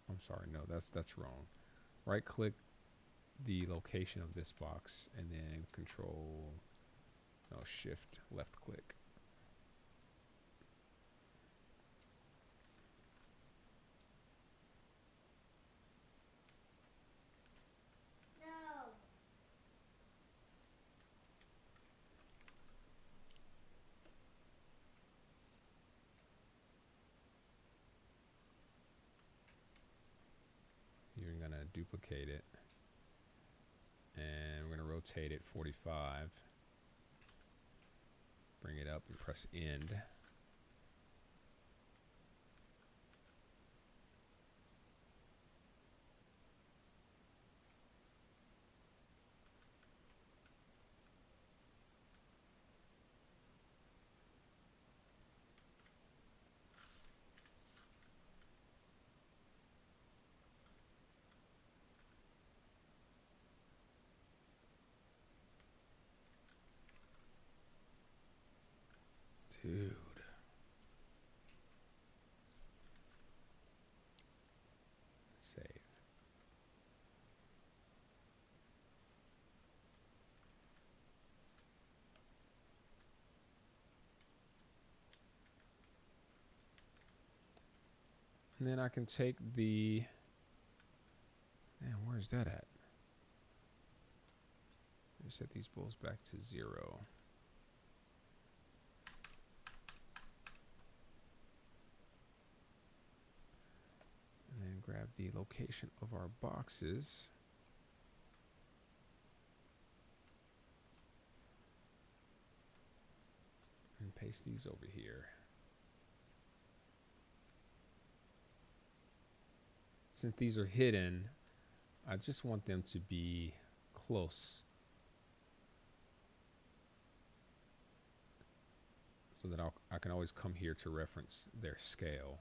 I'm sorry, no, that's wrong. Right click the location of this box and then control, no, shift, left click. No. You're going to duplicate it. And we're going to rotate it 45. Bring it up and press end. Dude. Save. And then I can take the, man, where's that at? Set these bulls back to 0. And then grab the location of our boxes. And paste these over here. Since these are hidden, I just want them to be close, so that I can always come here to reference their scale.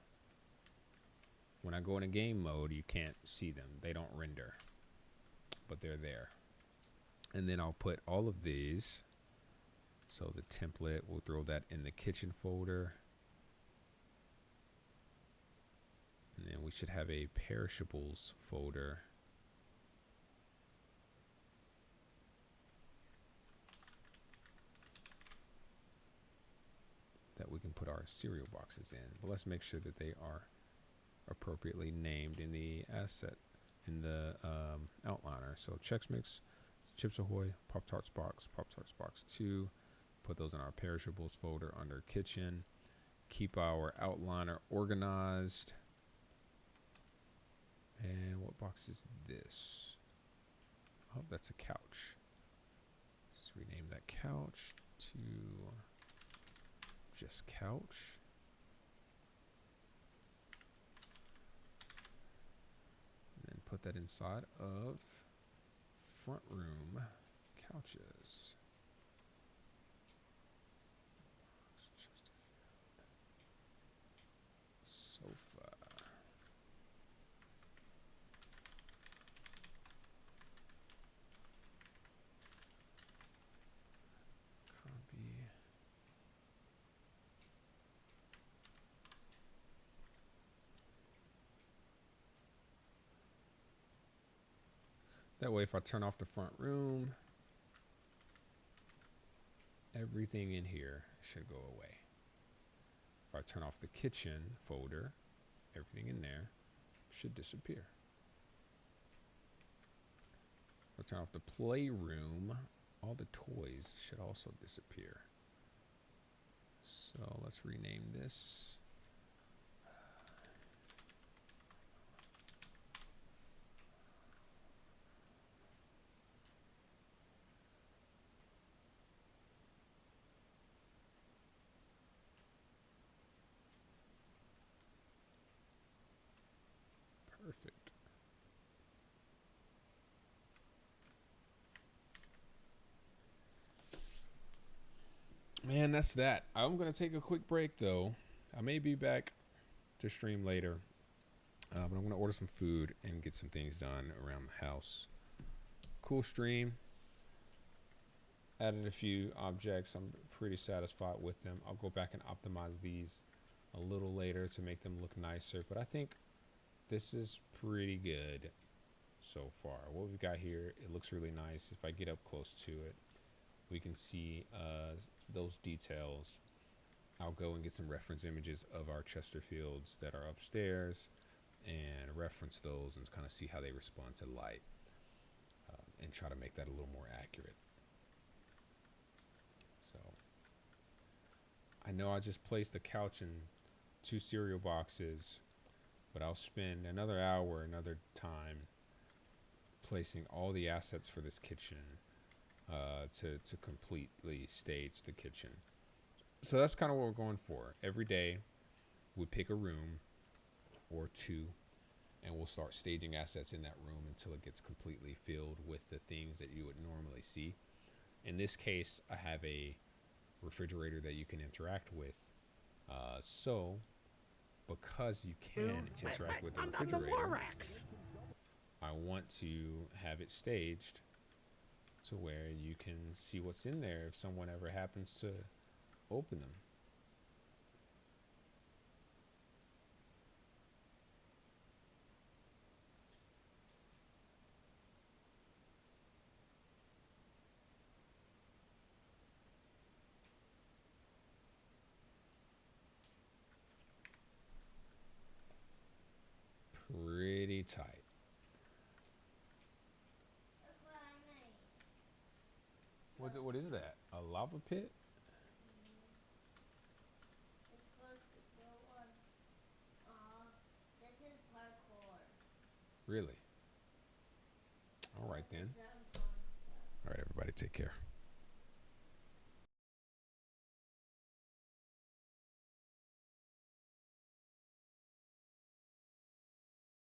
When I go into game mode, you can't see them. They don't render, but they're there. And then I'll put all of these. So the template, we'll throw that in the kitchen folder. And then we should have a perishables folder. That we can put our cereal boxes in. But let's make sure that they are appropriately named in the asset, in the outliner. So Chex Mix, Chips Ahoy, Pop-Tarts box, Pop-Tarts box 2. Put those in our perishables folder under kitchen. Keep our outliner organized. And what box is this? Oh, that's a couch. Let's rename that couch to just couch. And then put that inside of front room couches. Sofa. Copy. That way, if I turn off the front room, everything in here should go away. If I turn off the kitchen folder, everything in there should disappear. If I turn off the playroom, all the toys should also disappear. So let's rename this. Perfect. Man, that's that. I'm going to take a quick break, though. I may be back to stream later. But I'm going to order some food and get some things done around the house. Cool stream. Added a few objects. I'm pretty satisfied with them. I'll go back and optimize these a little later to make them look nicer. But I think this is pretty good so far. What we've got here, it looks really nice. If I get up close to it, we can see those details. I'll go and get some reference images of our Chesterfields that are upstairs and reference those and kind of see how they respond to light, and try to make that a little more accurate. So I know I just placed the couch and 2 cereal boxes, but I'll spend another hour, another time placing all the assets for this kitchen to completely stage the kitchen. So that's kind of what we're going for. Every day we pick a room or 2 and we'll start staging assets in that room until it gets completely filled with the things that you would normally see. In this case, I have a refrigerator that you can interact with. So because you can interact with the refrigerator, I want to have it staged to where you can see what's in there if someone ever happens to open them. tight. That's what I mean. What is that? A lava pit? It's supposed to go on. This is parkour. Really? All right then. Jump on stuff. All right, everybody, take care.